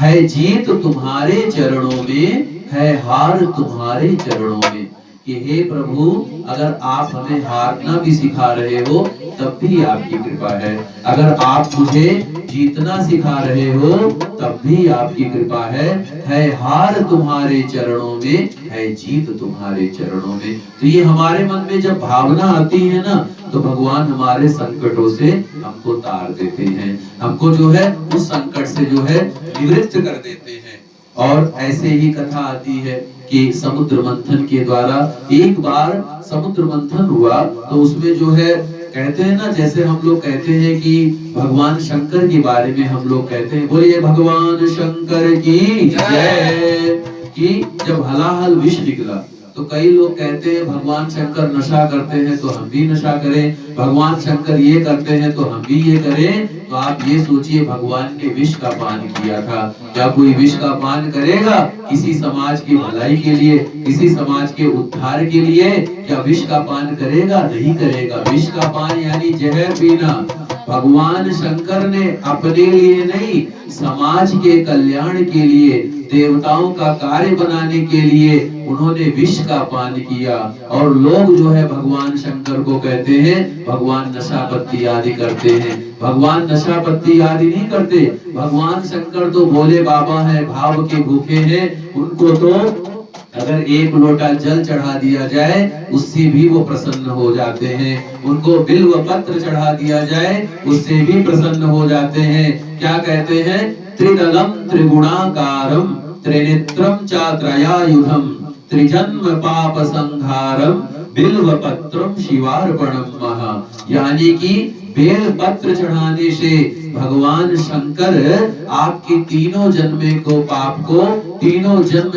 है जीत तुम्हारे चरणों में, है हार तुम्हारे चरणों में। कि हे प्रभु, अगर आप हमें हारना भी सिखा रहे हो तब भी आपकी कृपा है, अगर आप मुझे जीतना सिखा रहे हो तब भी आपकी कृपा है हार तुम्हारे चरणों में, है जीत तुम्हारे चरणों में। तो ये हमारे मन में जब भावना आती है ना, तो भगवान हमारे संकटों से हमको तार देते हैं, हमको जो है उस संकट से जो है निवृत्त कर देते हैं। और ऐसे ही कथा आती है कि समुद्र मंथन के द्वारा, एक बार समुद्र मंथन हुआ तो उसमें जो है कहते हैं ना, जैसे हम लोग कहते हैं कि भगवान शंकर के बारे में हम लोग कहते हैं, बोलिए भगवान शंकर की जय, कि जब हलाहल विष निकला तो कई लोग कहते हैं भगवान शंकर नशा करते हैं तो हम भी नशा करें, भगवान शंकर ये करते हैं तो हम भी ये करें। तो आप ये सोचिए, भगवान ने विष का पान किया था, क्या कोई विष का पान करेगा किसी समाज की भलाई के लिए, किसी समाज के उद्धार के लिए? क्या विष का पान करेगा? नहीं करेगा। विष का पान यानी जहर पीना। भगवान शंकर ने अपने लिए नहीं, समाज के कल्याण के लिए, देवताओं का कार्य बनाने के लिए उन्होंने विष का पान किया। और लोग जो है भगवान शंकर को कहते हैं भगवान नशापत्ति आदि करते हैं। भगवान नशापत्ति आदि नहीं करते, भगवान शंकर तो भोले बाबा हैं, भाव के भूखे हैं। उनको तो अगर एक लोटा जल चढ़ा दिया जाए उससे भी वो प्रसन्न हो जाते हैं, उनको बिल्व पत्र चढ़ा दिया जाए उससे भी प्रसन्न हो जाते हैं। क्या कहते हैं? त्रिदलम त्रिगुणाकारम त्रिनेत्रम च त्रयायुधम त्रिजन्म पाप संहारम बिल्व पत्रम शिवार्पणम महा। यानी कि बेल पत्र चढ़ाने से भगवान शंकर आपके तीनों जन्म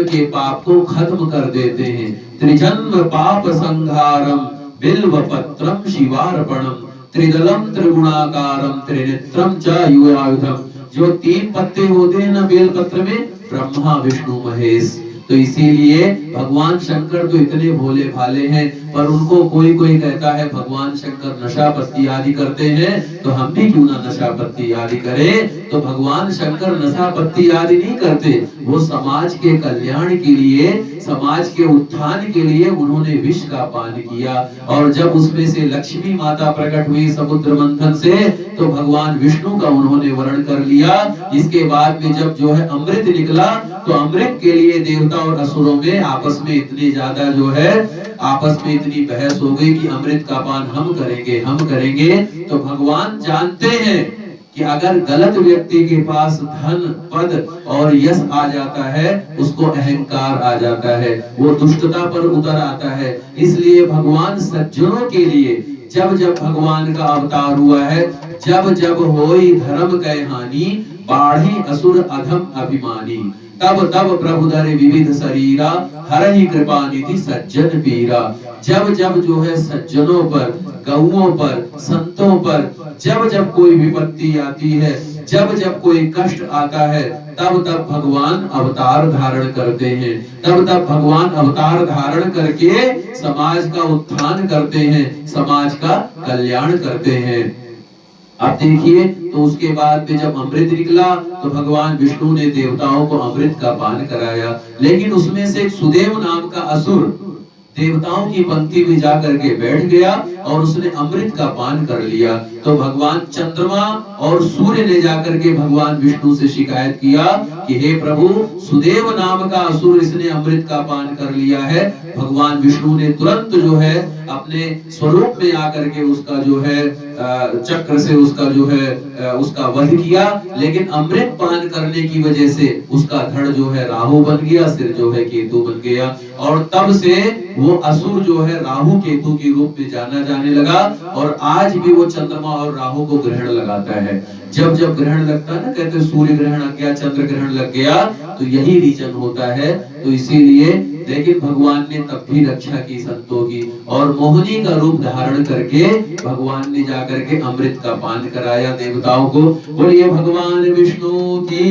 के पाप को खत्म कर देते हैं। त्रिजन्म पाप संहारम, बिल्व पत्रम शिवार्पणम त्रिदलम त्रिगुणाकारम त्रिनेत्रम च युगायुधम। जो 3 पत्ते होते हैं ना बेल पत्र में, ब्रह्मा विष्णु महेश। तो इसीलिए भगवान शंकर तो इतने भोले भाले हैं, पर उनको कोई कोई कहता है भगवान शंकर नशा पत्ती आदि करते हैं, तो हम भी क्यों ना नशा पत्ती आदि करें। तो भगवान शंकर नशा पत्ती आदि नहीं करते, वो समाज के कल्याण के लिए, समाज के उत्थान के लिए उन्होंने विष का पान किया। और जब उसमें से लक्ष्मी माता प्रकट हुई समुद्र मंथन से, तो भगवान विष्णु का उन्होंने वर्ण कर लिया। इसके बाद में जब जो है अमृत निकला, तो अमृत के लिए देवता और असुरों में आपस में इतनी ज्यादा जो है आपस में इतनी बहस हो गई कि अमृत का पान हम करेंगे, हम करेंगे। तो भगवान जानते हैं कि अगर गलत व्यक्ति के पास धन पद और यश आ जाता है, उसको अहंकार आ जाता है, वो दुष्टता पर उतर आता है। इसलिए भगवान सज्जनों के लिए जब जब भगवान का अवतार हुआ है, जब जब होई धर्म कै हानि, बाढ़ी असुर अधम अभिमानी, तब तब प्रभु धरे विविध शरीरा, हरहि कृपा निधि सज्जन पीरा। जब जब जो है सज्जनों पर, गौओं पर, संतों पर जब जब कोई विपत्ति आती है, जब जब कोई कष्ट आता है, तब तब भगवान अवतार धारण करते हैं। तब तब भगवान अवतार धारण करके समाज का उत्थान करते हैं, समाज का कल्याण करते हैं। अब देखिए, तो उसके बाद में जब अमृत निकला, तो भगवान विष्णु ने देवताओं को अमृत का पान कराया। लेकिन उसमें से एक सुदेव नाम का असुर देवताओं की पंक्ति में जाकर के बैठ गया और उसने अमृत का पान कर लिया। तो भगवान चंद्रमा और सूर्य ने जाकर के भगवान विष्णु से शिकायत किया कि हे प्रभु, सुदेव नाम का असुर इसने अमृत का पान कर लिया है। भगवान विष्णु ने तुरंत जो है अपने स्वरूप में आकर के उसका जो है चक्र से उसका जो है उसका वध किया। लेकिन अमृत पान करने की वजह से उसका धड़ जो है राहु बन गया, सिर जो है केतु बन गया। और तब से वो असुर जो है राहु केतु के रूप में जाना जाने लगा। और आज भी वो चंद्रमा और राहु को ग्रहण लगाता है। जब जब ग्रहण लगता है ना, कहते हैं सूर्य ग्रहण लग गया, चंद्र ग्रहण लग गया, तो यही रीजन होता है। तो इसीलिए लेकिन भगवान ने तब भी रक्षा की संतों की, और मोहिनी का रूप धारण करके भगवान ने जाकर के अमृत का पान कराया देवताओं को। बोलिए भगवान विष्णु की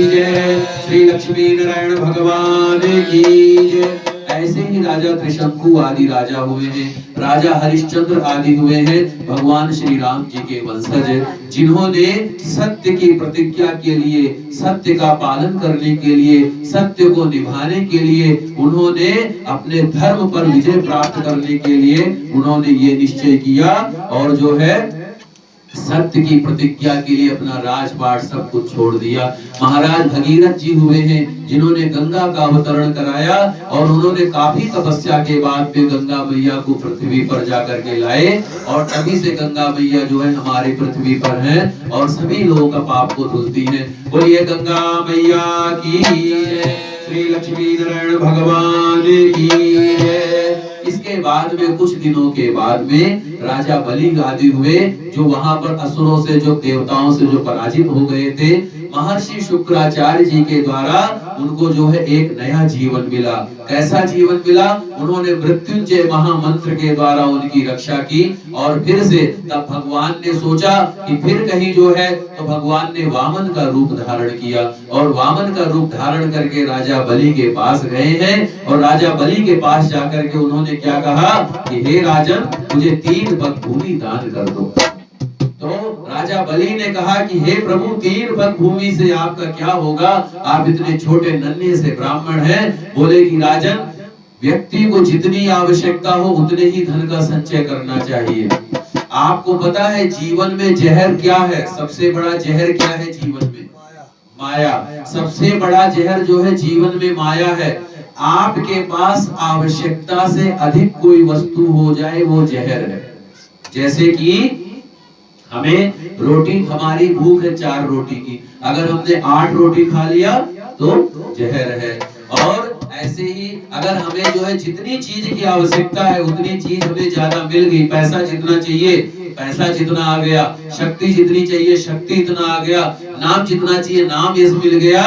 जय, श्री लक्ष्मी नारायण भगवान की जय। ऐसे ही राजा त्रिशंकु आदि राजा हुए हैं, राजा हरिश्चंद्र आदि हुए हैं, भगवान श्री राम जी के वंशज, जिन्होंने सत्य की प्रतिज्ञा के लिए, सत्य का पालन करने के लिए, सत्य को निभाने के लिए, उन्होंने अपने धर्म पर विजय प्राप्त करने के लिए उन्होंने ये निश्चय किया और जो है सत्य की प्रतिज्ञा के लिए अपना राजपाट सब कुछ छोड़ दिया। महाराज भगीरथ जी हुए हैं, जिन्होंने गंगा का अवतरण कराया और उन्होंने काफी तपस्या के बाद में गंगा मैया को पृथ्वी पर जाकर के लाए। और तभी से गंगा मैया जो है हमारे पृथ्वी पर हैं और सभी लोगों का पाप को धुलती हैं। बोलिए गंगा मैया की, श्री लक्ष्मी नारायण भगवान की। इसके बाद में कुछ दिनों के बाद में राजा बलि आदि हुए, जो वहां पर असुरों से, जो देवताओं से जो पराजित हो गए थे। महर्षि शुक्राचार्य जी के द्वारा उनको जो है एक नया जीवन मिला। कैसा जीवन मिला? उन्होंने मृत्युंजय महामंत्र के द्वारा उनकी रक्षा की। और फिर से तब भगवान ने सोचा कि फिर कहीं जो है, तो भगवान ने वामन का रूप धारण किया और वामन का रूप धारण करके राजा बलि के पास गए हैं। और राजा बलि के पास जाकर के उन्होंने क्या कहा कि हे राजन, मुझे 3 पग भूमि दान कर दो। तो राजा बलि ने कहा कि हे प्रभु, 3 पग भूमि से आपका क्या होगा? आप इतने छोटे नन्हे से ब्राह्मण हैं। बोले कि राजन, व्यक्ति को जितनी आवश्यकता हो उतने ही धन का संचय करना चाहिए। आपको पता है जीवन में जहर क्या है? सबसे बड़ा जहर क्या है जीवन में? माया। सबसे बड़ा जहर जो है जीवन में माया है। आपके पास आवश्यकता से अधिक कोई वस्तु हो जाए, वो जहर है। जैसे कि हमें रोटी, हमारी भूख है 4 रोटी की, अगर हमने 8 रोटी खा लिया तो जहर है। और ऐसे ही अगर हमें जो है जितनी चीज की आवश्यकता है उतनी चीज हमें ज्यादा मिल गई, पैसा जितना चाहिए पैसा जितना आ गया, शक्ति जितनी चाहिए शक्ति इतना आ गया, नाम जितना चाहिए नाम यश मिल गया,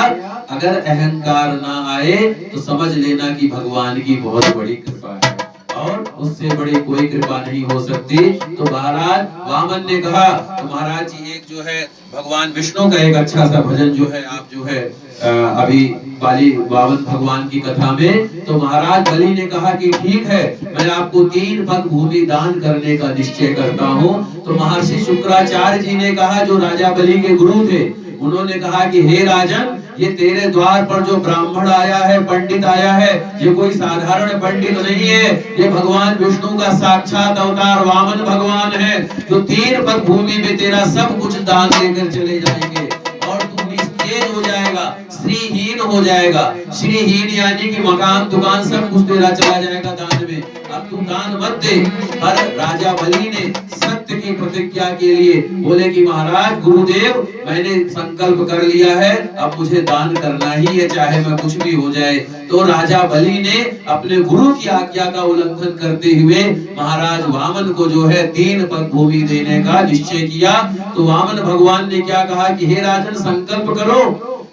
अगर अहंकार ना आए तो समझ लेना कि भगवान की बहुत बड़ी कृपा है। और उससे बड़ी कोई कृपा नहीं हो सकती। तो महाराज वामन ने कहा तो महाराज जी एक जो है भगवान विष्णु का एक अच्छा सा भजन जो है आप जो है अभी बाली वामन भगवान की कथा में, तो महाराज बलि ने कहा कि ठीक है मैं आपको 3 पग भूमि दान करने का निश्चय करता हूँ। तो महर्षि शुक्राचार्य जी ने कहा जो राजा बलि के गुरु थे, उन्होंने कहा कि हे राजन, ये तेरे द्वार पर जो ब्राह्मण आया है, पंडित आया है, ये कोई साधारण पंडित नहीं है, ये भगवान विष्णु का साक्षात अवतार वामन भगवान है, जो 3 पग भूमि में तेरा सब कुछ दान देकर चले जाएंगे और तू निस्तेज हो जाएगा, श्रीहीन हो जाएगा। श्रीहीन यानी कि मकान दुकान सब कुछ तेरा चला जाएगा दान में, अब तू दान मत दे। पर राजा बलि ने सत्य की प्रतिज्ञा के लिए बोले कि महाराज गुरुदेव मैंने संकल्प कर लिया है, अब मुझे दान करना ही है, चाहे मैं कुछ भी हो जाए। तो राजा बलि ने अपने गुरु की आज्ञा का उल्लंघन करते हुए महाराज वामन को जो है 3 पग भूमि देने का निश्चय किया। तो वामन भगवान ने क्या कहा कि हे राजन संकल्प करो।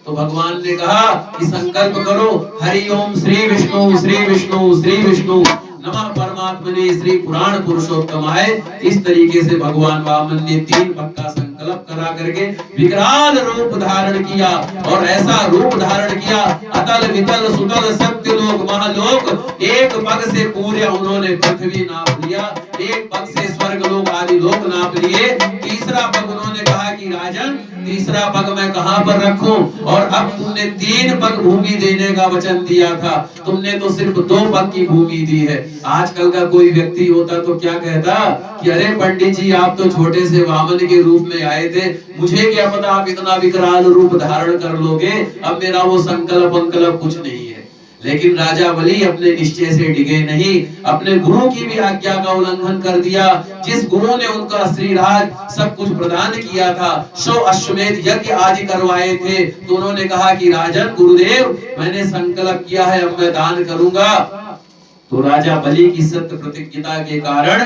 तो भगवान ने कहा कि संकल्प करो, हरि ओम श्री विष्णु श्री विष्णु श्री विष्णु नमः परमात्मने श्री पुराण पुरुषोत्तमाय। इस तरीके से भगवान वामन ने 3 पग का संकल्प करा करके विकराल रूप धारण किया और ऐसा रूप धारण किया अतल वितल सुतल सत्य लोक महालोक। एक पग से पूरे उन्होंने पृथ्वी नाप लिया, एक पग से स्वर्ग लोक आदि लोक नाप लिए। तीसरा पग उन्होंने कहा कि राजन तीसरा पग मैं कहां पर रखूं, और अब तुमने 3 पग भूमि देने का वचन दिया था, तुमने तो सिर्फ 2 पग की भूमि दी है। आजकल का कोई व्यक्ति होता तो क्या कहता कि अरे पंडित जी आप तो छोटे से वामन के रूप में आए थे, मुझे क्या पता आप इतना विकराल रूप धारण कर लोगे, अब मेरा वो संकल्प अंकल्प कुछ नहीं है। लेकिन राजा बलि अपने निश्चय से डिगे नहीं, अपने गुरु की भी आज्ञा का उल्लंघन कर दिया। जिस गुरु ने उनका श्रीराज सब कुछ प्रदान किया था, 100 अश्वमेध यज्ञ आदि करवाए थे, तो उन्होंने कहा कि राजन गुरुदेव मैंने संकल्प किया है, अब मैं दान करूंगा। तो राजा बलि की सत्य प्रतिज्ञता के कारण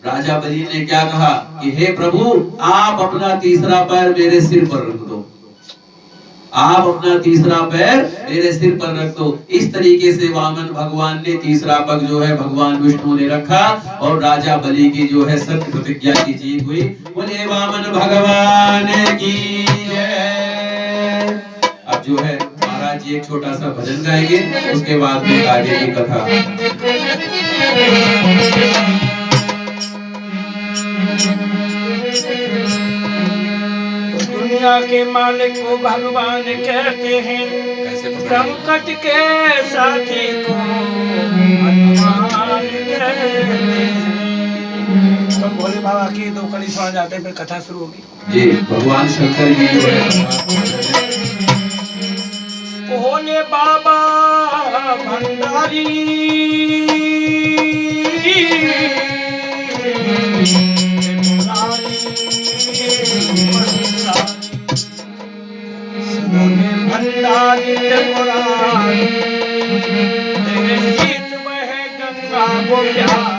राजा बलि ने क्या कहा कि हे प्रभु आप अपना तीसरा पैर मेरे सिर पर रख दो, आप अपना तीसरा पैर मेरे सिर पर रख दो। इस तरीके से वामन भगवान ने तीसरा पग जो है भगवान विष्णु ने रखा और राजा बलि की जो है सत्य प्रतिज्ञा की जीत हुई। बोले वामन भगवान की जय। अब जो है महाराज जी एक छोटा सा भजन गाएंगे, उसके बाद में आगे की कथा। दुनिया के मालिक को भगवान कहते हैं, संकट के साथी को हनुमान कहते हैं। तो भोले बाबा की 2 कड़ी सुना जाते हैं, फिर कथा शुरू होगी। जी भगवान शंकर जी जो है भोले बाबा भंडारी भंडारी त्रिपुरारी, तेरे शीत में है गंगा को प्यार।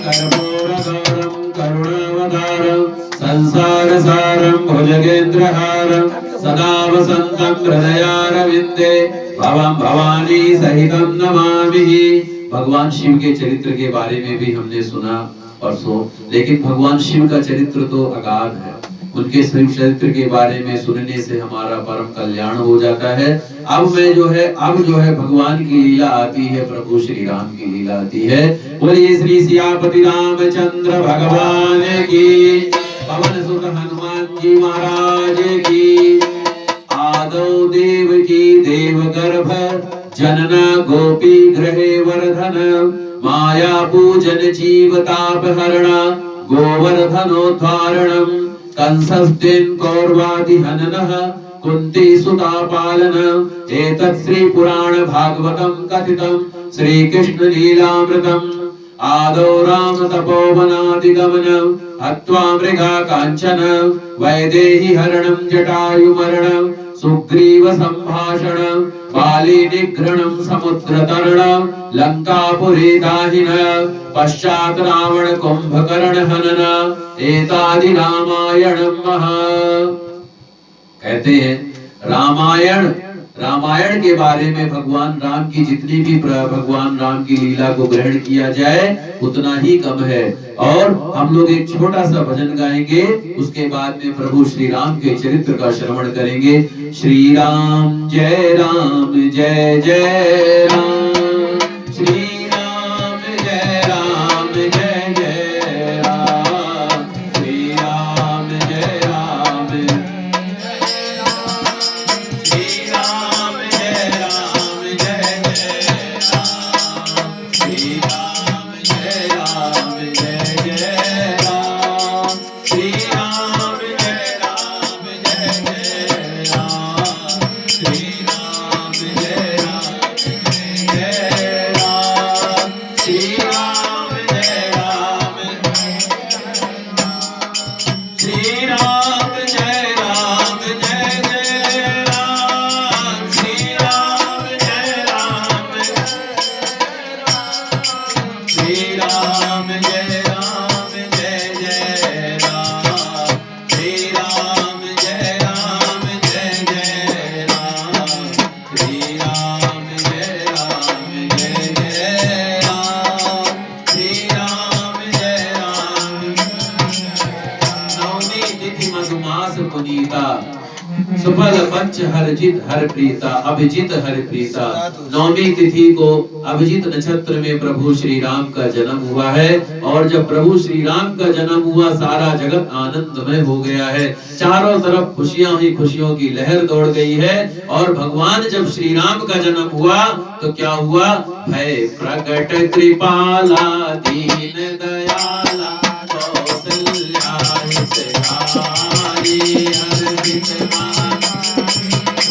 कर्पूरगौरं करुणावतारं संसारसारं भुजगेन्द्रहारं सदा वसन्तं हृदयारविन्दे भवं भवानी सहितं नमामि। भगवान शिव के चरित्र के बारे में भी हमने सुना परसों, लेकिन भगवान शिव का चरित्र तो अगाध है। उनके शिव चरित्र के बारे में सुनने से हमारा परम कल्याण हो जाता है। अब जो है भगवान की लीला आती है, प्रभु श्री राम की लीला आती है। बोलिए श्री सियापति रामचंद्र भगवान की, पवन सुत हनुमान जी महाराज की। आदौ देवकी देवगर्भ जनना गोपी गृहे वर्धन, माया पूजन जीव ताप हरणा गोवर्धनोद्धारणम। कंसस्तेन कौरवादि हननः कुंती सुता पालन, एतत् श्री पुराण भागवतम कथितम श्री कृष्ण लीलामृतम। आदौ राम तपोवनादिगमन हत्वा मृगा कांचन, वैदेही हरणं जटायुमरणं सुग्रीव संभाषण। बाली निग्रणं समुद्रतरणं लंकापुरी दाहिन, पश्चात रावण कुंभकर्ण हनन एतादि रामायणं महा। कहते हैं रामायण के बारे में भगवान राम की जितनी भी भगवान राम की लीला को ग्रहण किया जाए उतना ही कम है। और हम लोग एक छोटा सा भजन गाएंगे, उसके बाद में प्रभु श्री राम के चरित्र का श्रवण करेंगे। श्री राम जय जय राम, श्री राम जय जय राम, श्री राम जय सुफल पंच हरजित हर प्रीता, अभिजित हर प्रीता। नौमी तिथि को अभिजित नक्षत्र में प्रभु श्री राम का जन्म हुआ है। और जब प्रभु श्री राम का जन्म हुआ, सारा जगत आनंदमय हो गया है। चारों तरफ खुशियां ही खुशियों की लहर दौड़ गई है। और भगवान जब श्री राम का जन्म हुआ तो क्या हुआ? भय प्रकट कृपाला दीन दयाला कौसल्या हितकारी, हरजित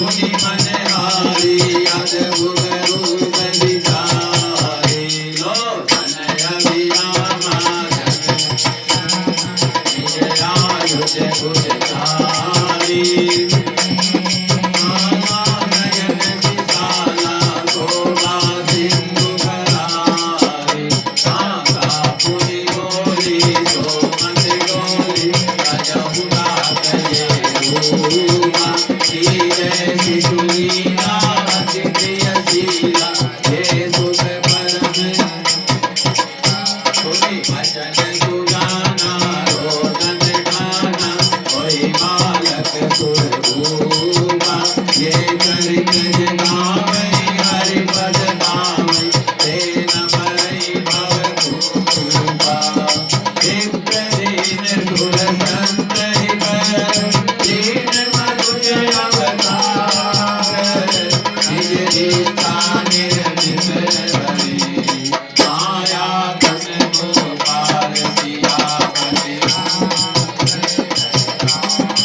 मुनि मनहारी, अद्भुत रूप दिखाए। लो तनय अभिरामा निज आयुष भुजधारी, नयन विशाला शोभा सिंधु भरारी। कांता पुनि बोली सोमत गोली, अजहु तात ये रूपा। जय सुनीला अति प्रियशीला, हे सुख परम सुनि भजन सुगाना, रोदन गाना होई बालक सुरभूपा। ये चरित जगावै हरि पद गावै, तेन परई भवभूपा। दिव्य दीन सुर संत हित, दीन मधुर अवतार। निज दीक्षा निरंजित हरि, माया तन गोपाल सियापति।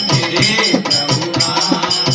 मेरे प्रभु नाम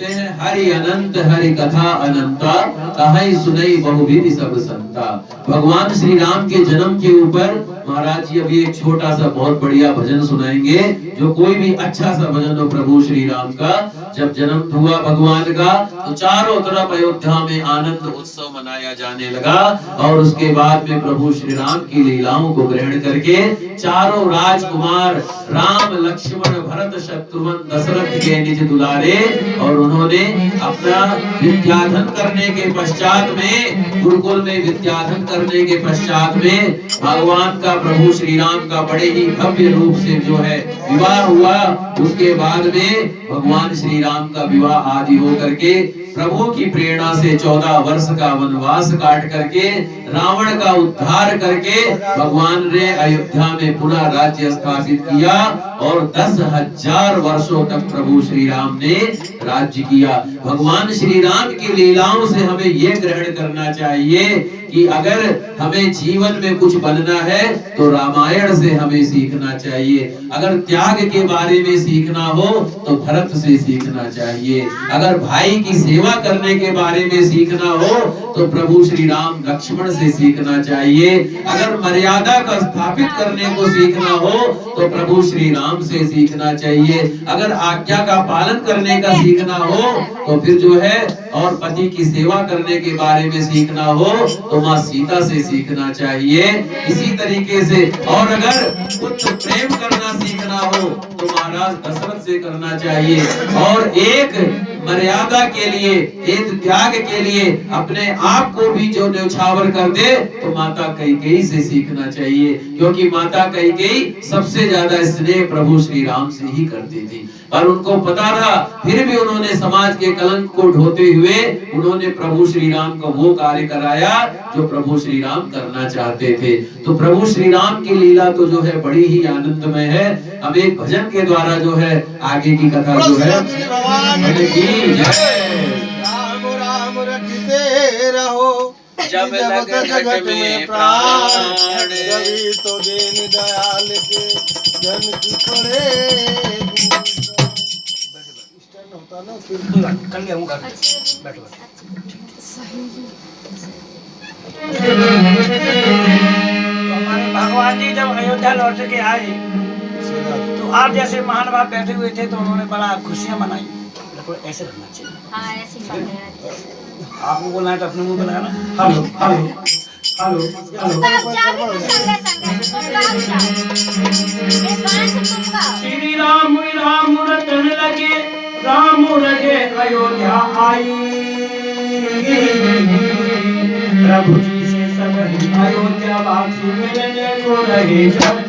कहते हैं हरि अनंत हरि कथा अनंता, कहाई सुनई बहुविधि सब संता। भगवान श्री राम के जन्म के ऊपर महाराज जी अभी एक छोटा सा बहुत बढ़िया भजन सुनाएंगे, जो कोई भी अच्छा सा भजन हो प्रभु श्री राम का। जब जन्म हुआ भगवान का तो चारों तरफ अयोध्या में आनंद उत्सव मनाया जाने लगा, और उसके बाद में प्रभु श्री राम की लीलाओं को ग्रहण करके चारों राजकुमार राम लक्ष्मण भरत शत्रुघ्न दशरथ के निज दुलारे, और उन्होंने अपना विद्याधन करने के पश्चात में, गुरुकुल में विद्याधन करने के पश्चात में भगवान का प्रभु श्री राम का बड़े ही भव्य रूप से जो है विवाह हुआ। उसके बाद में भगवान श्री राम का विवाह आदि हो करके प्रभु की प्रेरणा से 14 वर्ष का वनवास काट करके रावण का उद्धार करके भगवान ने अयोध्या में पुनः राज्य स्थापित किया, और 10,000 वर्षों तक प्रभु श्री राम ने राज्य किया। भगवान श्री राम की लीलाओं से हमें ये ग्रहण करना चाहिए कि अगर हमें जीवन में कुछ बनना है तो रामायण से हमें सीखना चाहिए। अगर त्याग के बारे में सीखना हो तो भरत से सीखना चाहिए। अगर भाई की सेवा करने के बारे में सीखना हो तो प्रभु श्री राम लक्ष्मण से सीखना चाहिए। अगर मर्यादा का स्थापित करने को सीखना हो तो प्रभु श्री राम से सीखना चाहिए। अगर आज्ञा का पालन करने का सीखना हो तो फिर जो है, और पति की सेवा करने के बारे में सीखना हो तो माँ सीता से सीखना चाहिए। इसी तरीके से, और अगर पुत्र प्रेम करना सीखना हो तो महाराज दशरथ से करना चाहिए। और एक मर्यादा के लिए, एक त्याग के लिए अपने आप को भी जो न्यौछावर कर दे तो माता कैकेयी से सीखना चाहिए, क्योंकि माता कैकेयी सबसे ज्यादा स्नेह प्रभु श्री राम से ही करती थी। पर उनको पता था, फिर भी उन्होंने समाज के कलंक को ढोते हुए उन्होंने प्रभु श्री राम का वो कार्य कराया जो प्रभु श्री राम करना चाहते थे। तो प्रभु श्री राम की लीला तो जो है बड़ी ही आनंदमय है। अब एक भजन के द्वारा जो है आगे की कथा जो है राम राम रखते रहो जब लग घट में प्राण, रवि तो दीन दयाल के जन की पड़े। होता ना फिर कर लिया हूँ घर में। बैठो तो हमारे भगवान जी जब अयोध्या लौट के आए तो आप जैसे महान बाप बैठे हुए थे तो उन्होंने बड़ा खुशियां मनाई। बिल्कुल ऐसे रहना चाहिए। हाँ ऐसी आपको बोलना है तो अपने मुंह बनाया ना। Hello hello hello Shri Ram Ram रतन लगे, राम रगे अयोध्या आई, प्रभु जी से सब अयोध्या वासी मिलने को रहे जाई।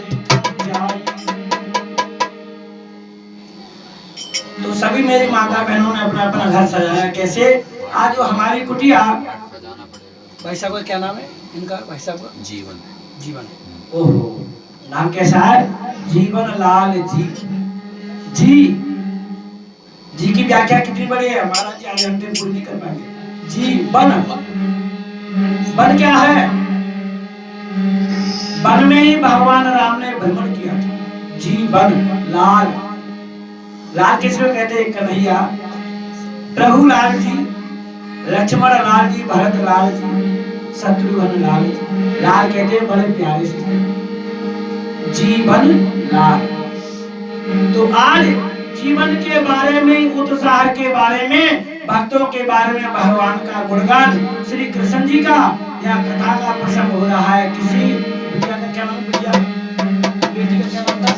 तो सभी मेरी माता बहनों ने अपना अपना घर सजाया। कैसे? आज जो हमारी कुटिया, भाई साहब का क्या नाम है इनका? भाई साहब का जीवन। जीवन। ओहो, नाम कैसा है? जीवन लाल जी। जी की व्याख्या कितनी बड़ी है हमारा जी, आज हम पूरी नहीं कर पाएंगे। जी वन क्या है? वन में ही भगवान राम ने भ्रमण किया था। जीवन लाल, लाल किसको कहते हैं? कन्हैया। प्रभु लाल जी, लक्ष्मण लाल जी, भरत लाल जी, शत्रुघ्न लाल जी। लाल कहते हैं बड़े प्यारे से, जीवन लाल। तो आज जीवन के बारे में, उत्साह के बारे में, भक्तों के बारे में भगवान का गुणगान, श्री कृष्ण जी का यह कथा का प्रसंग हो रहा है। किसी बिटिया का क्या नाम? बिटिया बेटी का क्या नाम था?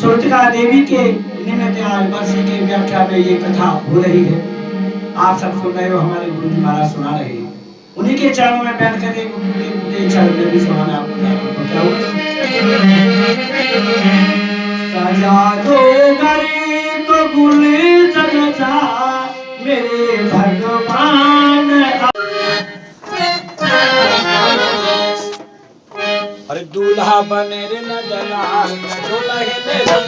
श्रुतिका देवी के निमित्त आज वर्षी की व्याख्या में ये कथा हो रही है। आप सब सुन रहे हो, हमारे गुरु जी महाराज सुना रहे हैं। उन्हीं के चरणों में बैठ कर एक उनके चरण में भी सुनाना आपको जा रहा है। क्या हुआ? सजा दो गरीब को गुल सजा मेरे भगवान। अरे दूल्हा बने रे न जला दुल्हन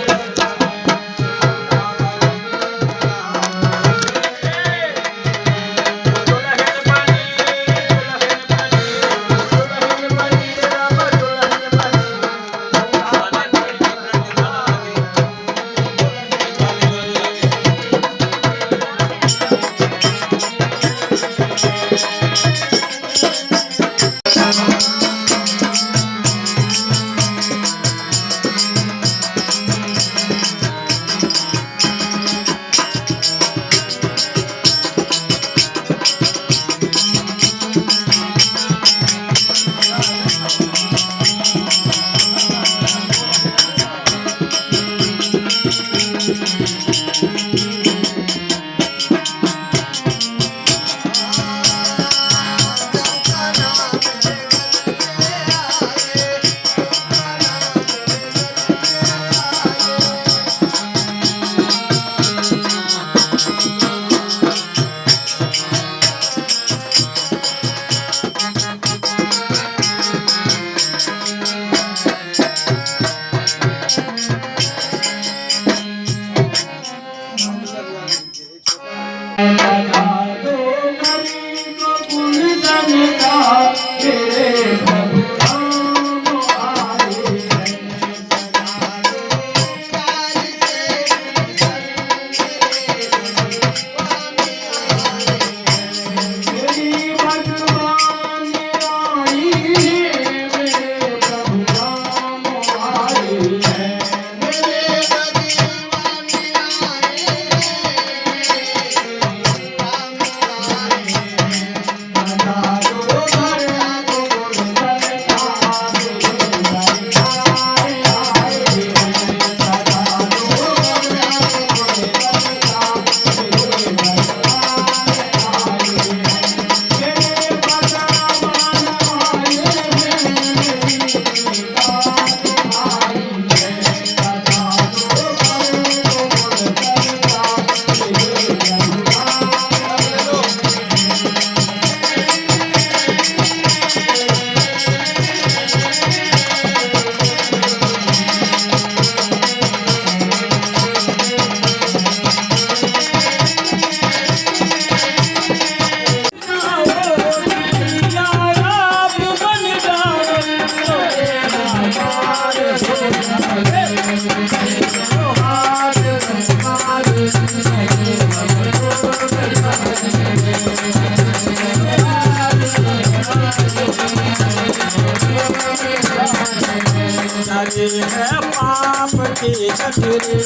हरे है पाप के कचरे,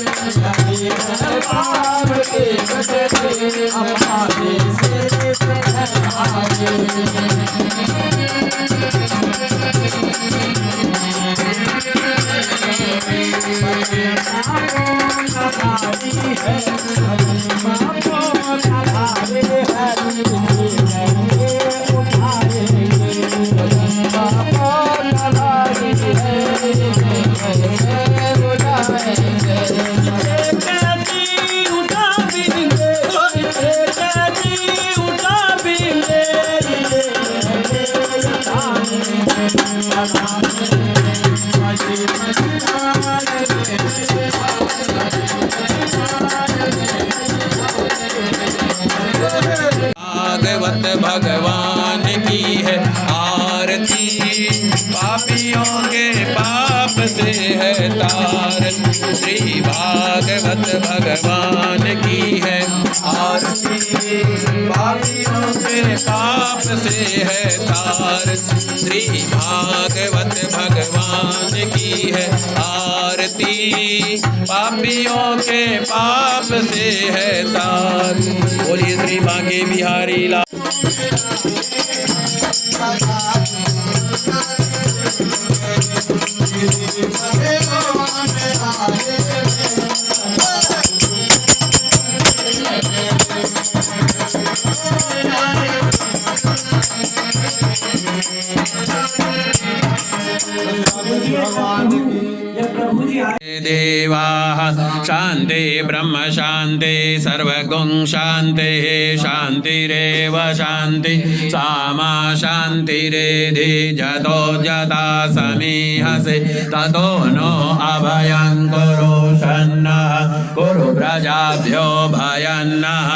हरे है पाप के कचरे, हमारे से आगे। भागवत भगवान की है आरती, पापियों के पाप से है तारती। श्री भागवत भगवान की है आरती, पापियों के पाप से है तारती। श्री भागवत भगवान की है आरती, पापियों के पाप से है तारती। बोलिए श्री बांके बिहारी लाल। देवाः शान्ति ब्रह्म शान्ति सर्वगुण शान्ति शान्तिरेव शान्ति सामा शान्तिरेधि जतो जता समीहसे ततो नो अभयं कुरु सन्नः कुरु प्रजाभ्यो भयन्नः